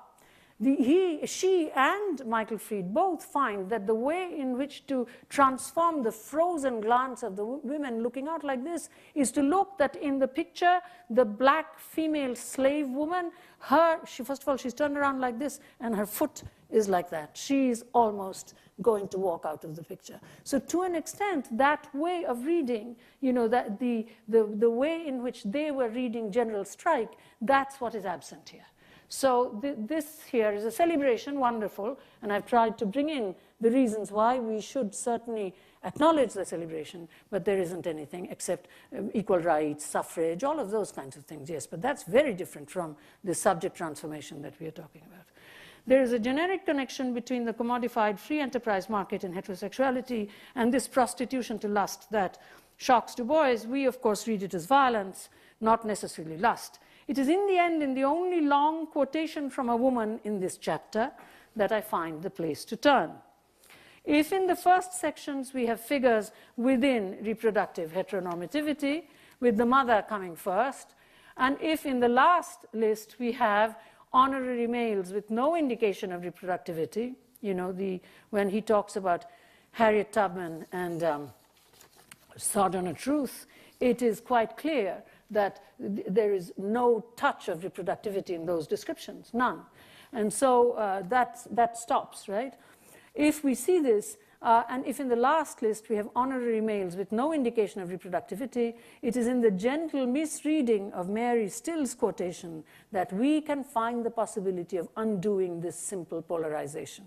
She and Michael Fried both find that the way in which to transform the frozen glance of the women looking out like this is to look that in the picture, the black female slave woman, first of all, she's turned around like this, and her foot is like that. She's almost going to walk out of the picture. So to an extent, that way of reading, that the way in which they were reading General Strike, that's what is absent here. So this here is a celebration, wonderful, and I've tried to bring in the reasons why we should certainly acknowledge the celebration, but there isn't anything except equal rights, suffrage, all of those kinds of things, yes, but that's very different from the subject transformation that we are talking about. There is a generic connection between the commodified free enterprise market and heterosexuality and this prostitution to lust that shocks Du Bois. We, of course, read it as violence, not necessarily lust. It is in the end, in the only long quotation from a woman in this chapter, that I find the place to turn. If in the first sections we have figures within reproductive heteronormativity, with the mother coming first, and if in the last list we have honorary males with no indication of reproductivity, when he talks about Harriet Tubman and Sojourner Truth, it is quite clear that there is no touch of reproductivity in those descriptions, none. And so that stops, right? If we see this, and if in the last list we have honorary males with no indication of reproductivity, it is in the gentle misreading of Mary Still's quotation that we can find the possibility of undoing this simple polarization.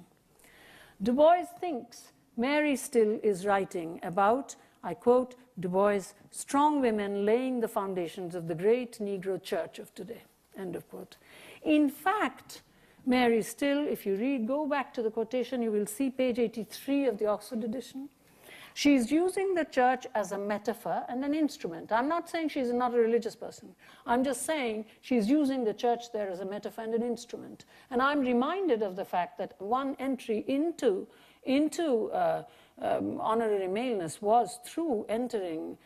Du Bois thinks Mary Still is writing about, I quote, Du Bois, strong women laying the foundations of the great Negro church of today, end of quote. In fact, Mary Still, if you go back to the quotation, you will see page 83 of the Oxford edition. She's using the church as a metaphor and an instrument. I'm not saying she's not a religious person. I'm just saying she's using the church there as a metaphor and an instrument. And I'm reminded of the fact that one entry into honorary maleness was through entering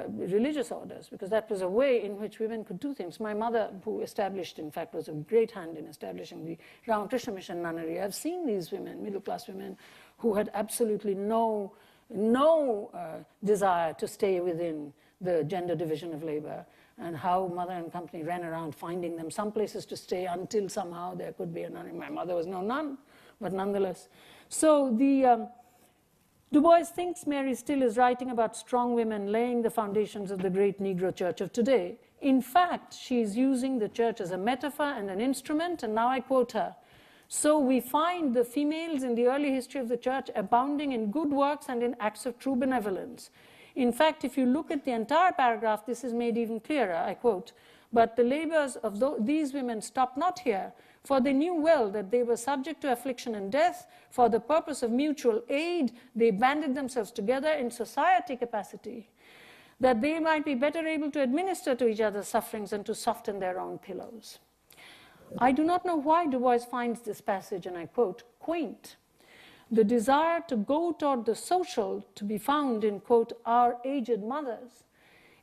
religious orders, because that was a way in which women could do things. My mother, who established, in fact, was a great hand in establishing the Ramakrishna Mission nunnery. I've seen these women, middle-class women, who had absolutely no desire to stay within the gender division of labor, and how Mother and company ran around finding them some places to stay until somehow there could be a nunnery. My mother was no nun, but nonetheless. So Du Bois thinks Mary Still is writing about strong women laying the foundations of the great Negro church of today. In fact, she's using the church as a metaphor and an instrument, and now I quote her. So we find the females in the early history of the church abounding in good works and in acts of true benevolence. In fact, if you look at the entire paragraph, this is made even clearer, I quote, but the labors of these women stopped not here, for they knew well that they were subject to affliction and death. For the purpose of mutual aid, they banded themselves together in society capacity, that they might be better able to administer to each other's sufferings and to soften their own pillows. I do not know why Du Bois finds this passage, and I quote, quaint. The desire to go toward the social to be found in, quote, our aged mothers,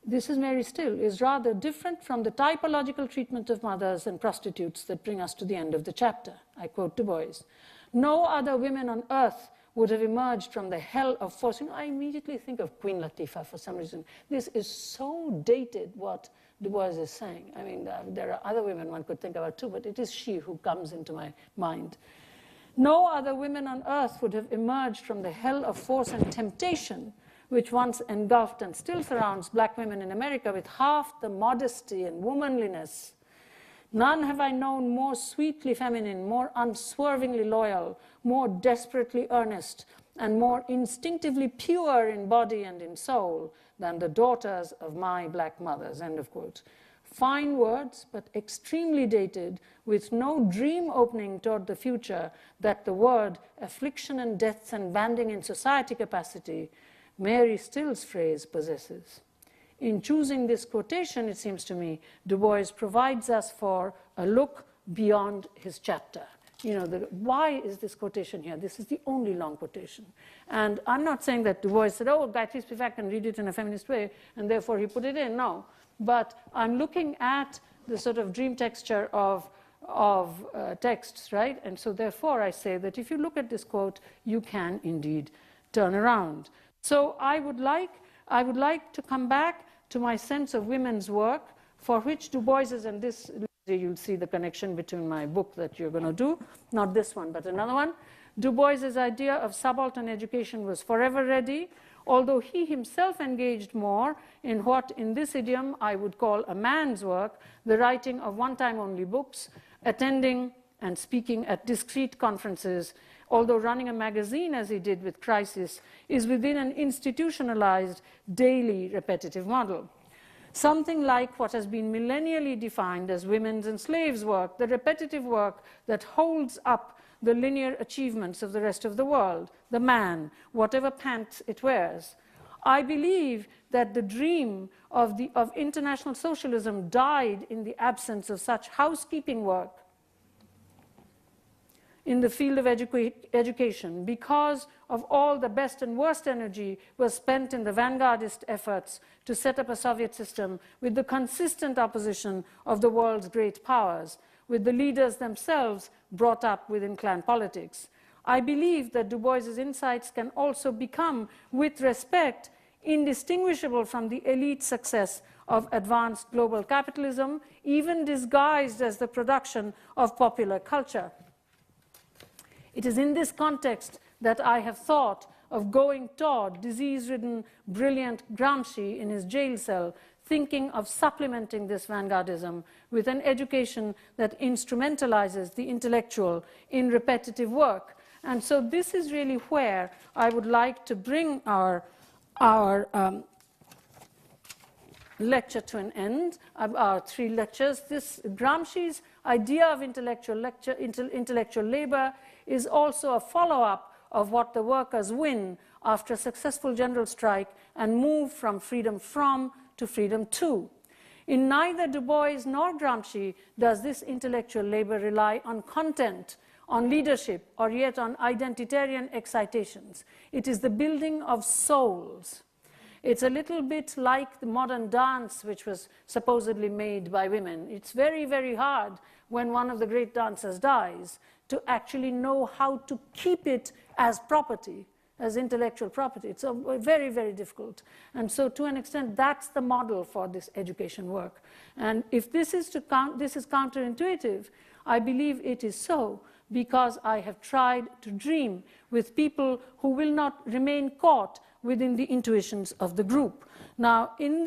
this is Mary Still, is rather different from the typological treatment of mothers and prostitutes that bring us to the end of the chapter. I quote Du Bois. No other women on earth would have emerged from the hell of force. I immediately think of Queen Latifah for some reason. This is so dated, what Du Bois is saying. I mean, there are other women one could think about too, but it is she who comes into my mind. No other women on earth would have emerged from the hell of force and temptation which once engulfed and still surrounds black women in America with half the modesty and womanliness. None have I known more sweetly feminine, more unswervingly loyal, more desperately earnest, and more instinctively pure in body and in soul than the daughters of my black mothers, end of quote. Fine words, but extremely dated, with no dream opening toward the future that the word affliction and deaths and banding in society capacity, Mary Still's phrase, possesses. In choosing this quotation, it seems to me, Du Bois provides us for a look beyond his chapter. Why is this quotation here? This is the only long quotation. And I'm not saying that Du Bois said, oh, Gayatri Spivak can read it in a feminist way, and therefore he put it in. No. But I'm looking at the sort of dream texture of texts, right? And so therefore I say that if you look at this quote, you can indeed turn around. So I would like to come back to my sense of women's work, for which Du Bois's, and this, you'll see the connection between my book that you're going to do, not this one, but another one. Du Bois's idea of subaltern education was forever ready, although he himself engaged more in what, in this idiom, I would call a man's work, the writing of one-time-only books, attending and speaking at discrete conferences, although running a magazine, as he did with Crisis, is within an institutionalized, daily, repetitive model. Something like what has been millennially defined as women's and slaves' work, the repetitive work that holds up the linear achievements of the rest of the world, the man, whatever pants it wears. I believe that the dream of international socialism died in the absence of such housekeeping work in the field of education, because of all the best and worst energy was spent in the vanguardist efforts to set up a Soviet system with the consistent opposition of the world's great powers, with the leaders themselves brought up within clan politics. I believe that Du Bois's insights can also become, with respect, indistinguishable from the elite success of advanced global capitalism, even disguised as the production of popular culture. It is in this context that I have thought of going toward disease-ridden, brilliant Gramsci in his jail cell, thinking of supplementing this vanguardism with an education that instrumentalizes the intellectual in repetitive work. And so this is really where I would like to bring our lecture to an end, our 3 lectures. This Gramsci's idea of intellectual labor is also a follow-up of what the workers win after a successful general strike and move from freedom from to freedom to. In neither Du Bois nor Gramsci does this intellectual labor rely on content, on leadership, or yet on identitarian excitations. It is the building of souls. It's a little bit like the modern dance, which was supposedly made by women. It's very, very hard when one of the great dancers dies to actually know how to keep it as property, as intellectual property. It's very, very difficult. And so to an extent, that's the model for this education work. And if this is counterintuitive, I believe it is so, because I have tried to dream with people who will not remain caught within the intuitions of the group. Now, in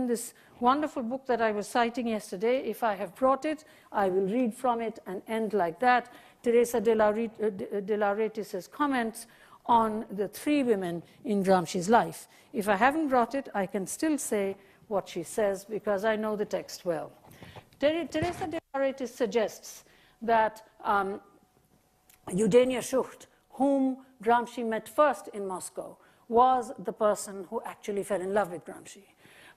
this wonderful book that I was citing yesterday, if I have brought it, I will read from it and end like that. Teresa de Lauretis's comments on the 3 women in Gramsci's life. If I haven't brought it, I can still say what she says because I know the text well. Teresa de Lauretis suggests that Eugenia Schucht, whom Gramsci met first in Moscow, was the person who actually fell in love with Gramsci.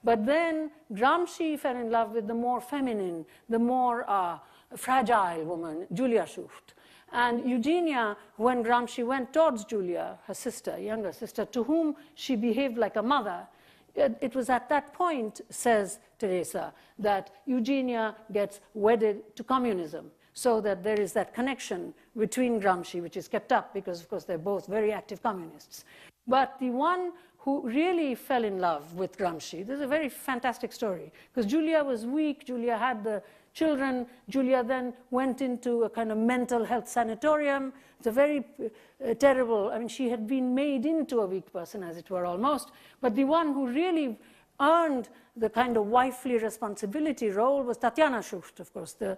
But then Gramsci fell in love with the more feminine, the more fragile woman, Julia Schucht. And Eugenia, when Gramsci went towards Julia, her sister, younger sister, to whom she behaved like a mother, it was at that point, says Teresa, that Eugenia gets wedded to communism, so that there is that connection between Gramsci, which is kept up because, of course, they're both very active communists. But the one who really fell in love with Gramsci, this is a very fantastic story, because Julia was weak, Julia had the children, Julia then went into a kind of mental health sanatorium. It's a very terrible, I mean, she had been made into a weak person, as it were, almost. But the one who really earned the kind of wifely responsibility role was Tatiana Schucht, of course, the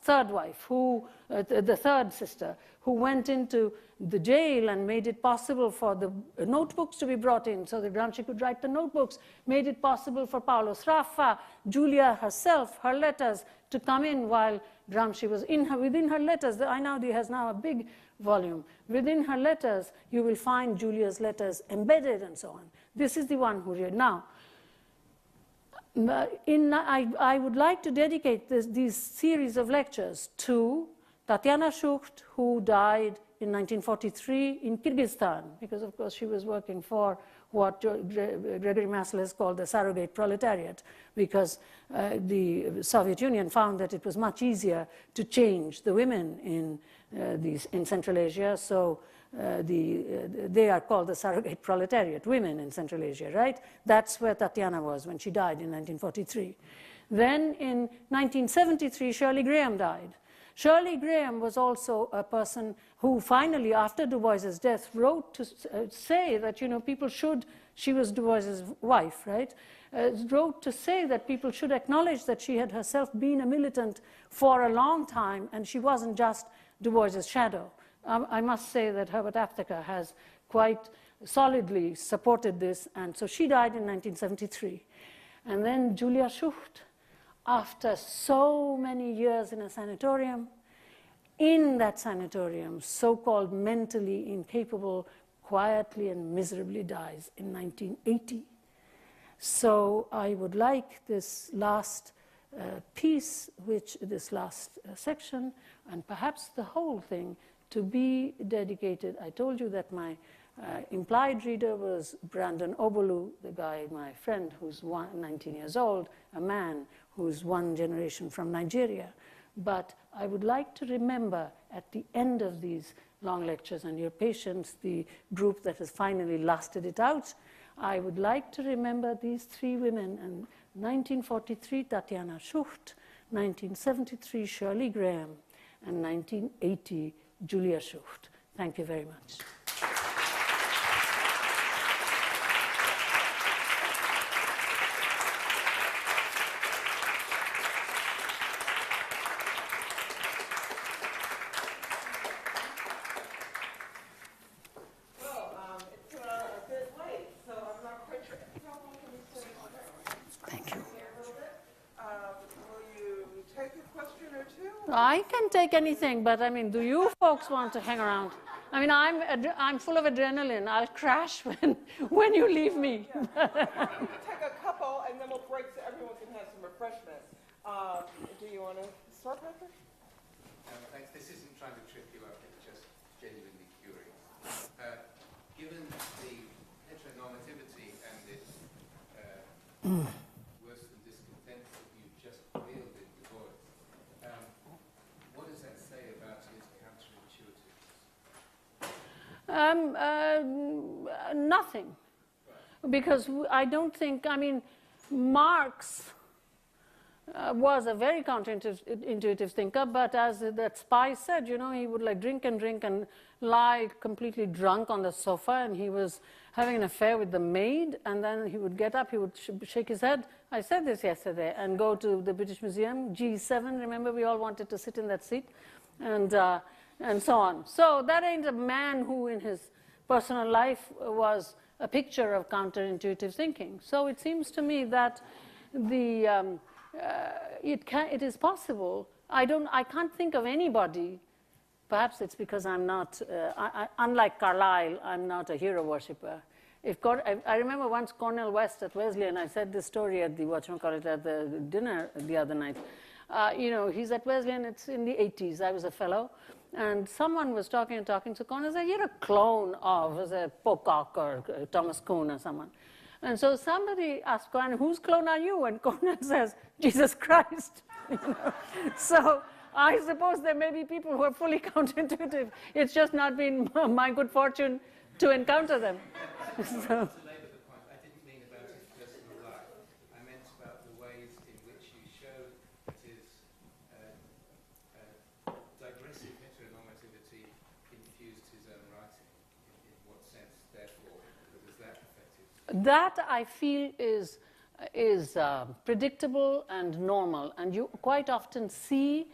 third wife, the third sister, who went into the jail and made it possible for the notebooks to be brought in so that Gramsci could write the notebooks, made it possible for Paolo Sraffa, Julia herself, her letters to come in while Gramsci was within her letters. The Einaudi has now a big volume. Within her letters, you will find Julia's letters embedded and so on. This is the one who read. Now, I would like to dedicate these series of lectures to Tatiana Schucht, who died in 1943 in Kyrgyzstan, because of course she was working for what Gregory Massel has called the surrogate proletariat, because the Soviet Union found that it was much easier to change the women in Central Asia, so they are called the surrogate proletariat, women in Central Asia, right? That's where Tatiana was when she died in 1943. Then in 1973, Shirley Graham died. Shirley Graham was also a person who finally, after Du Bois's death, wrote to say that, you know, people should, she was Du Bois's wife, right? Wrote to say that people should acknowledge that she had herself been a militant for a long time and she wasn't just Du Bois's shadow. I must say that Herbert Aptheker has quite solidly supported this, and so she died in 1973. And then Julia Schucht, after so many years in a sanatorium, in that sanatorium, so-called mentally incapable, quietly and miserably dies in 1980. So I would like this last piece, this last section, and perhaps the whole thing, to be dedicated. I told you that my implied reader was Brandon Obolu, the guy, my friend, who's 19 years old, a man who's one generation from Nigeria. But I would like to remember at the end of these long lectures, and your patience, the group that has finally lasted it out, I would like to remember these three women. And 1943, Tatiana Schucht, 1973, Shirley Graham, and 1980, Julia Schucht. Thank you very much. I can take anything, but I mean, do you folks want to hang around? I mean, I'm full of adrenaline. I'll crash when you leave me. We'll take a couple, and then we'll break so everyone can have some refreshments. Do you want to start, Patrick? Thanks. This isn't trying to trip you up. It's just genuinely curious. Given the heteronormativity and its worse than discontent that you just revealed in Du Bois, what does that say about his counterintuitive? Nothing. Because I don't think, I mean, Marx was a very counterintuitive thinker, but as that spy said, you know, he would like drink and lie completely drunk on the sofa, and he was having an affair with the maid, and then he would get up, he would shake his head, I said this yesterday, and go to the British Museum, G7, remember we all wanted to sit in that seat, and so on. So that ain't a man who in his personal life was a picture of counterintuitive thinking. So it seems to me that it is possible. I can't think of anybody. Perhaps it's because I'm not, unlike Carlyle, I'm not a hero worshipper. I remember once Cornel West at Wesleyan, I said this story at the dinner the other night. You know, he's at Wesleyan, it's in the 80s, I was a fellow, and someone was talking, so Cornel said, you're a clone of, was it Pocock or Thomas Kuhn or someone. And so somebody asked Cornel, whose clone are you? And Cornel says, Jesus Christ. You know? So I suppose there may be people who are fully counterintuitive. It's just not been my good fortune to encounter them. So. That I feel is predictable and normal, and you quite often see,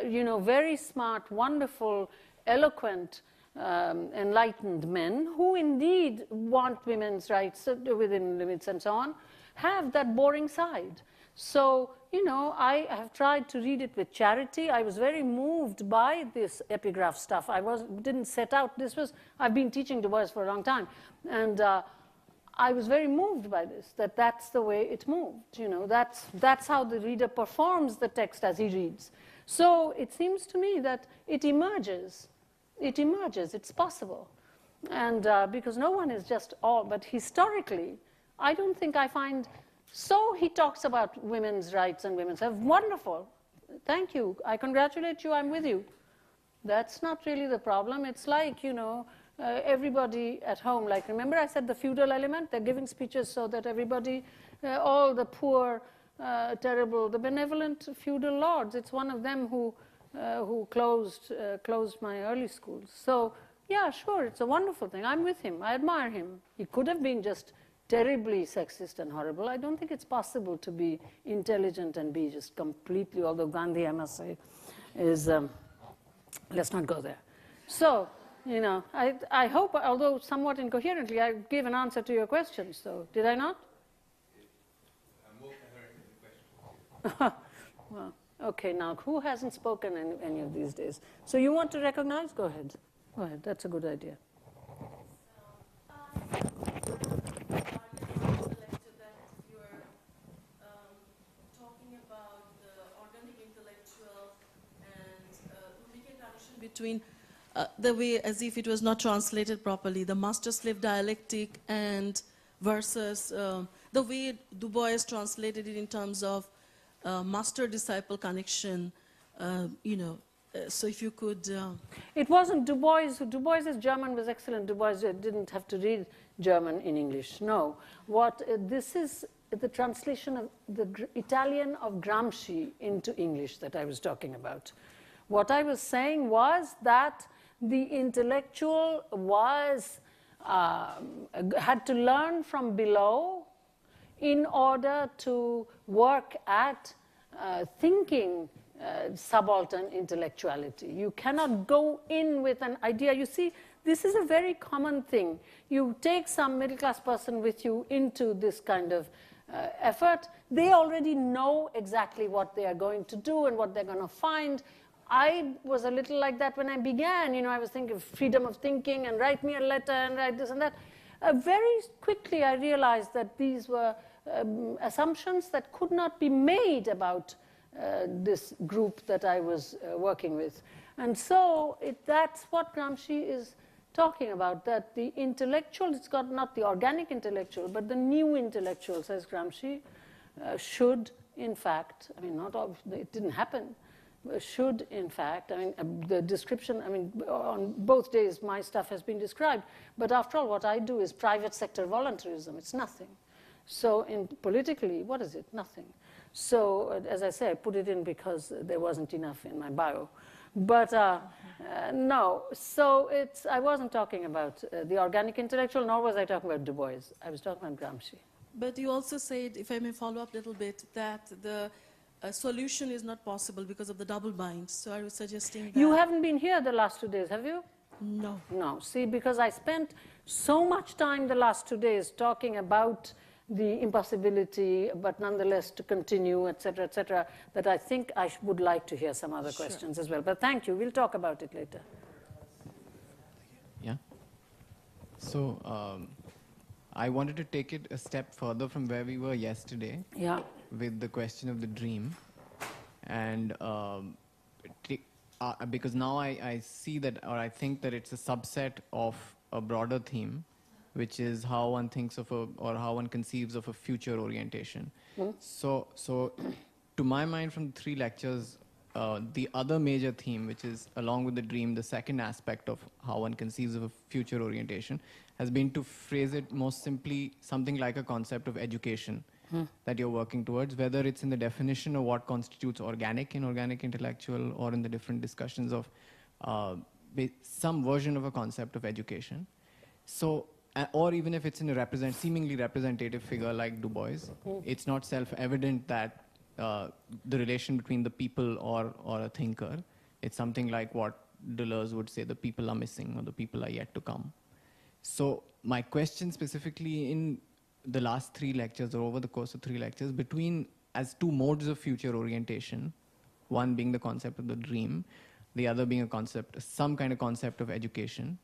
you know, very smart, wonderful, eloquent, enlightened men who indeed want women's rights within limits and so on, have that boring side. So, you know, I have tried to read it with charity. I was very moved by this epigraph stuff. Didn't set out. I've been teaching Du Bois for a long time, and I was very moved by this, that's the way it moved. You know, that's how the reader performs the text as he reads. So it seems to me that it emerges it emerges, it's possible. And because no one is just all, but historically, I don't think I find, so he talks about women's rights and women's health. Wonderful. Thank you. I congratulate you. I'm with you. That's not really the problem. It's like, you know, everybody at home, like, remember I said the feudal element? They're giving speeches so that everybody, all the poor, terrible, the benevolent feudal lords, it's one of them who closed my early schools. So, yeah, sure, it's a wonderful thing. I'm with him. I admire him. He could have been just terribly sexist and horrible. I don't think it's possible to be intelligent and be just completely, although Gandhi, I must say, is, let's not go there. So, you know, I hope, although somewhat incoherently, I gave an answer to your question. So, did I not? More coherent question. Well, okay, now, who hasn't spoken any of these days? So you want to recognize? Go ahead. Go ahead. That's a good idea. Between the way as if it was not translated properly, the master-slave dialectic and versus the way Du Bois translated it in terms of master-disciple connection, you know, so if you could... It wasn't Du Bois. Du Bois's German was excellent. Du Bois didn't have to read German in English. No. This is the translation of the Italian of Gramsci into English that I was talking about. What I was saying was that the intellectual was, had to learn from below in order to work at thinking subaltern intellectuality. You cannot go in with an idea. You see, this is a very common thing. You take some middle-class person with you into this kind of effort. They already know exactly what they are going to do and what they're going to find. I was a little like that when I began. You know, I was thinking of freedom of thinking and write me a letter and write this and that. Very quickly I realized that these were assumptions that could not be made about this group that I was working with. And so that's what Gramsci is talking about, that the intellectual, it's got not the organic intellectual, but the new intellectual, says Gramsci, should in fact, I mean, not all, it didn't happen, should in fact, I mean, the description, I mean, on both days my stuff has been described, but after all what I do is private sector voluntarism, it's nothing. So politically, what is it? Nothing. So, as I say, I put it in because there wasn't enough in my bio. But no, so I wasn't talking about the organic intellectual, nor was I talking about Du Bois. I was talking about Gramsci. But you also said, if I may follow up a little bit, that the solution is not possible because of the double bind. So I was suggesting that... You haven't been here the last 2 days, have you? No. No. See, because I spent so much time the last 2 days talking about the impossibility, but nonetheless to continue, etc., that I think I would like to hear some other questions as well. But thank you. We'll talk about it later. Yeah. So I wanted to take it a step further from where we were yesterday. Yeah. With the question of the dream. And because now I see that, or I think that it's a subset of a broader theme, which is how one thinks of or how one conceives of a future orientation. So to my mind, from the 3 lectures, the other major theme, which is along with the dream, the second aspect of how one conceives of a future orientation, has been to phrase it most simply something like a concept of education that you're working towards, whether it's in the definition of what constitutes organic and organic intellectual, or in the different discussions of some version of a concept of education. So, or even if it's in a seemingly representative figure like Du Bois, it's not self-evident that the relation between the people or a thinker, it's something like what Deleuze would say, the people are missing or the people are yet to come. So my question specifically in the last 3 lectures, or over the course of 3 lectures, between as 2 modes of future orientation, one being the concept of the dream, the other being a concept, some kind of concept of education.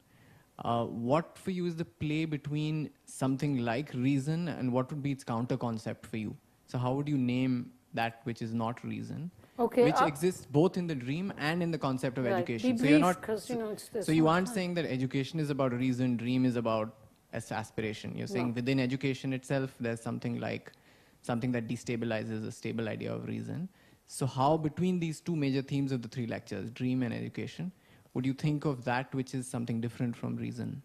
What for you is the play between something like reason and what would be its counter concept for you? So how would you name that which is not reason? Okay, which exists both in the dream and in the concept of Right. education. Be So you're brief, not. 'cause, you know, there's So you no aren't time. saying that education is about reason, dream is about aspiration. You're saying No. within education itself, there's something like something that destabilizes a stable idea of reason. So how between these two major themes of the 3 lectures, dream and education, would you think of that which is something different from reason?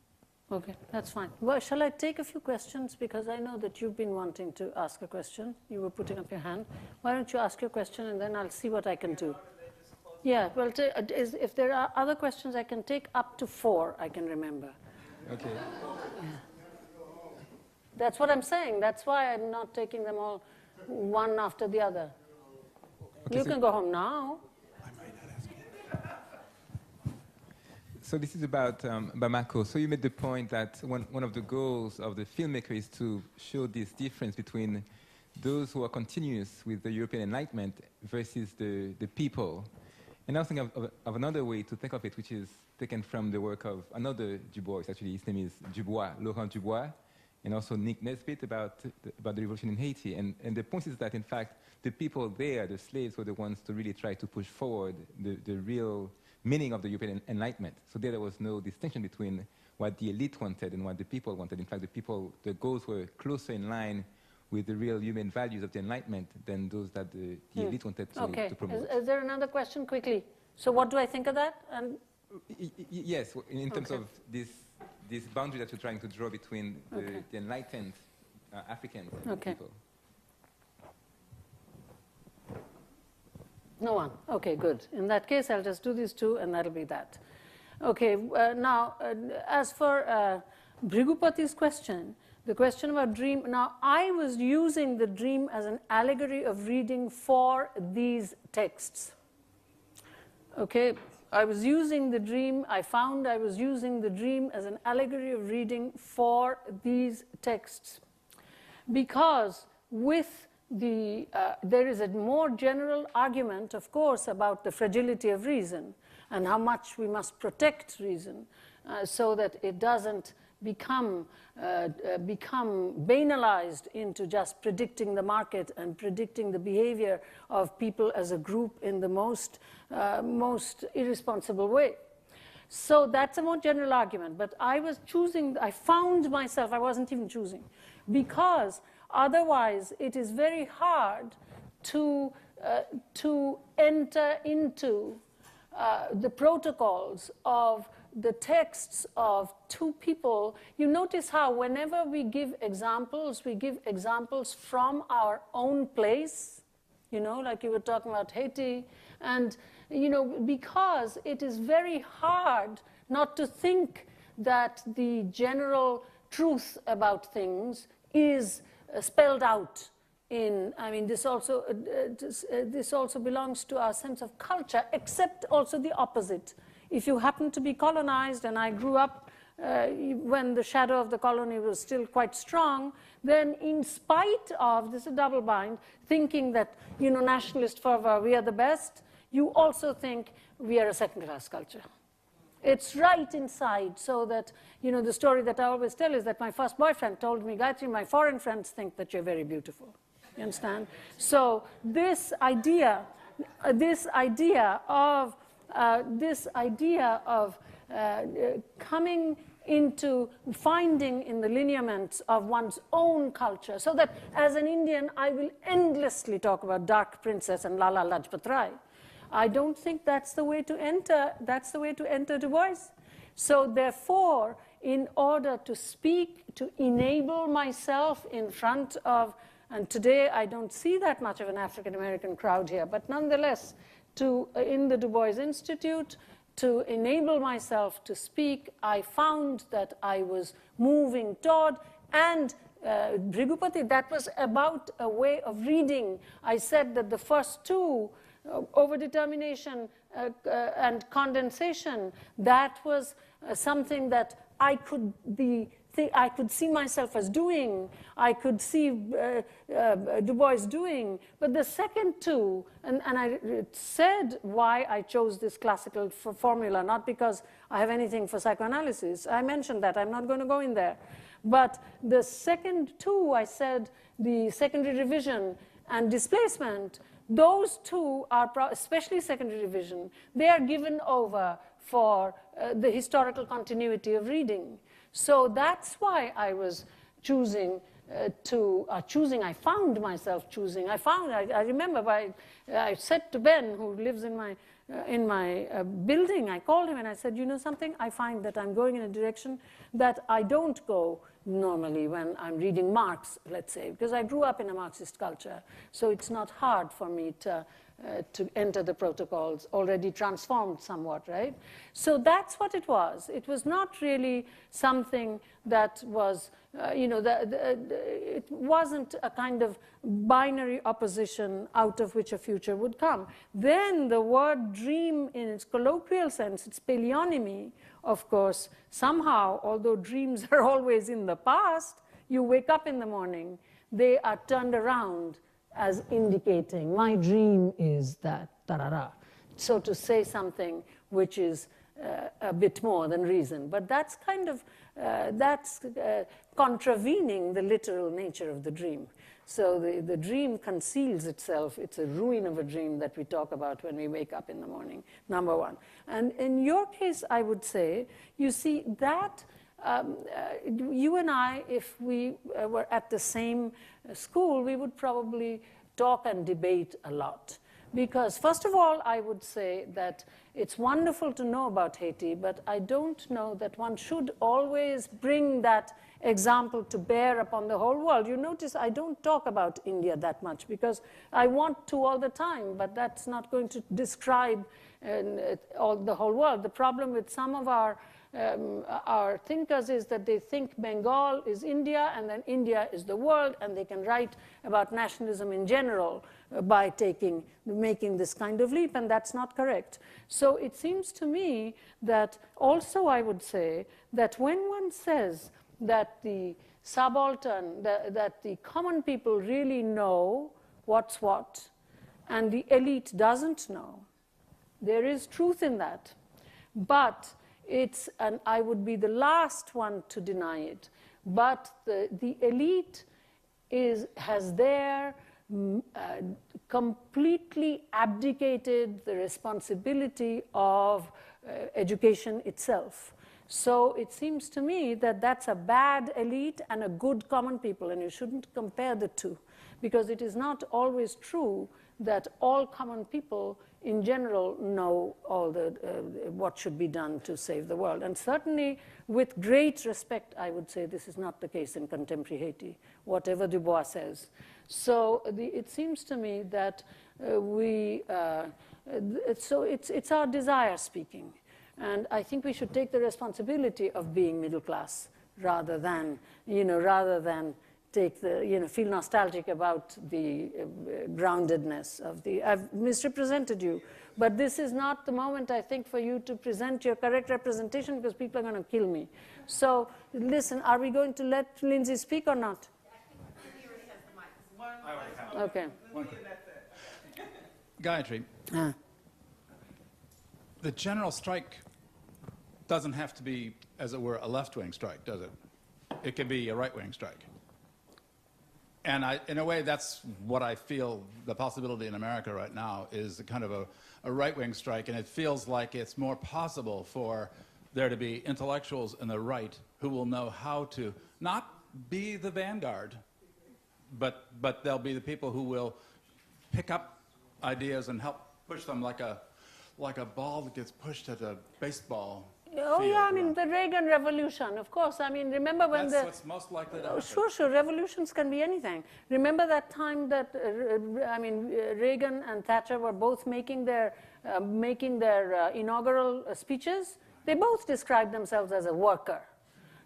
Okay, that's fine. Well, shall I take a few questions? Because I know that you've been wanting to ask a question. You were putting up your hand. Why don't you ask your question and then I'll see what I can do. Yeah, well, if there are other questions, I can take up to 4, I can remember. Okay. Yeah. That's what I'm saying. That's why I'm not taking them all one after the other. Okay, You can go home now. So this is about Bamako. So you made the point that one of the goals of the filmmaker is to show this difference between those who are continuous with the European Enlightenment versus the people. And I was thinking of another way to think of it, which is taken from the work of another Dubois. Actually, his name is Dubois, Laurent Dubois, and also Nick Nesbitt about the revolution in Haiti. And the point is that, in fact, the people there, the slaves, were the ones to really try to push forward the real meaning of the European Enlightenment. So there was no distinction between what the elite wanted and what the people wanted. In fact, the goals were closer in line with the real human values of the Enlightenment than those that the elite wanted to promote. Is there another question? Quickly. So what do I think of that? And yes, in terms of this boundary that you're trying to draw between the enlightened Africans and people. No one. Okay, good. In that case, I'll just do these 2, and that'll be that. Okay, now, as for Bhrigupati's question, the question about dream, now, I was using the dream as an allegory of reading for these texts. Okay, I was using the dream, I found I was using the dream as an allegory of reading for these texts. Because with there is a more general argument, of course, about the fragility of reason and how much we must protect reason so that it doesn't become banalized into just predicting the market and predicting the behavior of people as a group in the most irresponsible way. So that's a more general argument. But I found myself, I wasn't even choosing, because otherwise, it is very hard to enter into the protocols of the texts of 2 people. You notice how whenever we give examples from our own place, you know, like you were talking about Haiti, and, you know, because it is very hard not to think that the general truth about things is spelled out in, I mean, this also belongs to our sense of culture, except also the opposite. If you happen to be colonized, and I grew up when the shadow of the colony was still quite strong, then in spite of, this is a double bind, thinking that, you know, nationalist fervor, we are the best, you also think we are a second-class culture. It's right inside, so that, you know, the story that I always tell is that my first boyfriend told me, Gayatri, my foreign friends think that you're very beautiful. You understand? So this idea of coming into finding in the lineaments of one's own culture, so that as an Indian, I will endlessly talk about Dark Princess and Lala Lajpat Rai. I don't think that's the way to enter Du Bois. So therefore, in order to speak, to enable myself in front of, and today I don't see that much of an African-American crowd here, but nonetheless, in the Du Bois Institute, to enable myself to speak, I found that I was moving toward, and Bhrigupati, that was about a way of reading. I said that the first 2, overdetermination and condensation, that was something that I could see myself as doing, I could see Du Bois doing. But the second 2, and I said why I chose this classical formula, not because I have anything for psychoanalysis. I mentioned that, I'm not going to go in there. But the second 2, I said the secondary revision and displacement, those two are, especially secondary revision, they are given over for the historical continuity of reading. So that's why I was choosing I found myself choosing. I remember I said to Ben, who lives in my building, I called him and I said, you know something, I find that I'm going in a direction that I don't go normally when I'm reading Marx, let's say, because I grew up in a Marxist culture, so it's not hard for me to enter the protocols, already transformed somewhat, right? So that's what it was. It was not really something that was, it wasn't a kind of binary opposition out of which a future would come. Then the word dream in its colloquial sense, its paleonymy, of course, somehow, although dreams are always in the past, you wake up in the morning, they are turned around as indicating, my dream is that, tarara. So to say something which is a bit more than reason. But that's kind of, contravening the literal nature of the dream. So the dream conceals itself. It's a ruin of a dream that we talk about when we wake up in the morning, number one. And in your case, I would say, you see, that you and I, if we were at the same school, we would probably talk and debate a lot. Because, first of all, I would say that it's wonderful to know about Haiti, but I don't know that one should always bring that example to bear upon the whole world. You notice I don't talk about India that much because I want to all the time, but that's not going to describe the whole world. The problem with some of our thinkers is that they think Bengal is India and then India is the world, and they can write about nationalism in general by making this kind of leap, and that's not correct. So it seems to me that also I would say that when one says that the subaltern, that the common people really know what's what, and the elite doesn't know, there is truth in that. But and I would be the last one to deny it, but the elite has completely abdicated the responsibility of education itself. So it seems to me that that's a bad elite and a good common people, and you shouldn't compare the two, because it is not always true that all common people in general know all what should be done to save the world. And certainly, with great respect, I would say this is not the case in contemporary Haiti, whatever Du Bois says. So it seems to me that it's our desire speaking. And I think we should take the responsibility of being middle class rather than feel nostalgic about the groundedness of I've misrepresented you, but this is not the moment, I think, for you to present your correct representation, because people are going to kill me. So, listen, are we going to let Lindsay speak or not? Okay. Gayatri, the general strike doesn't have to be, as it were, a left-wing strike, does it? It can be a right-wing strike. And in a way, that's what I feel the possibility in America right now is a kind of a right-wing strike, and it feels like it's more possible for there to be intellectuals in the right who will know how to not be the vanguard, but they'll be the people who will pick up ideas and help push them like a ball that gets pushed at a baseball. Oh, yeah, I mean, the Reagan Revolution, of course. I mean, remember when That's what's most likely to happen. Sure, revolutions can be anything. Remember that time that, Reagan and Thatcher were both making their inaugural speeches? They both described themselves as a worker.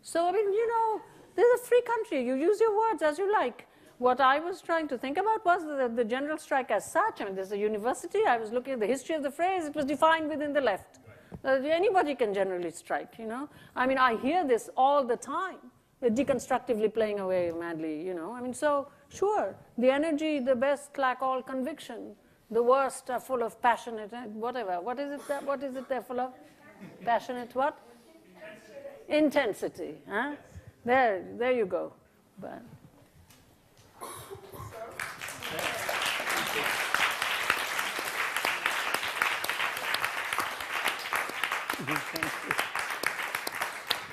So, I mean, this is a free country. You use your words as you like. What I was trying to think about was the general strike as such. I mean, there's a university. I was looking at the history of the phrase. It was defined within the left. Anybody can generally strike, I mean, I hear this all the time. They're deconstructively playing away madly, I mean, so, sure, the energy, the best lack all conviction. The worst are full of passionate, whatever. What is it they're full of? Passionate what? Intensity. Huh? There you go. But.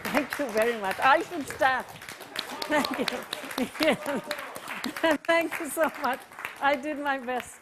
Thank you very much. I should stand. Thank you. Thank you so much. I did my best.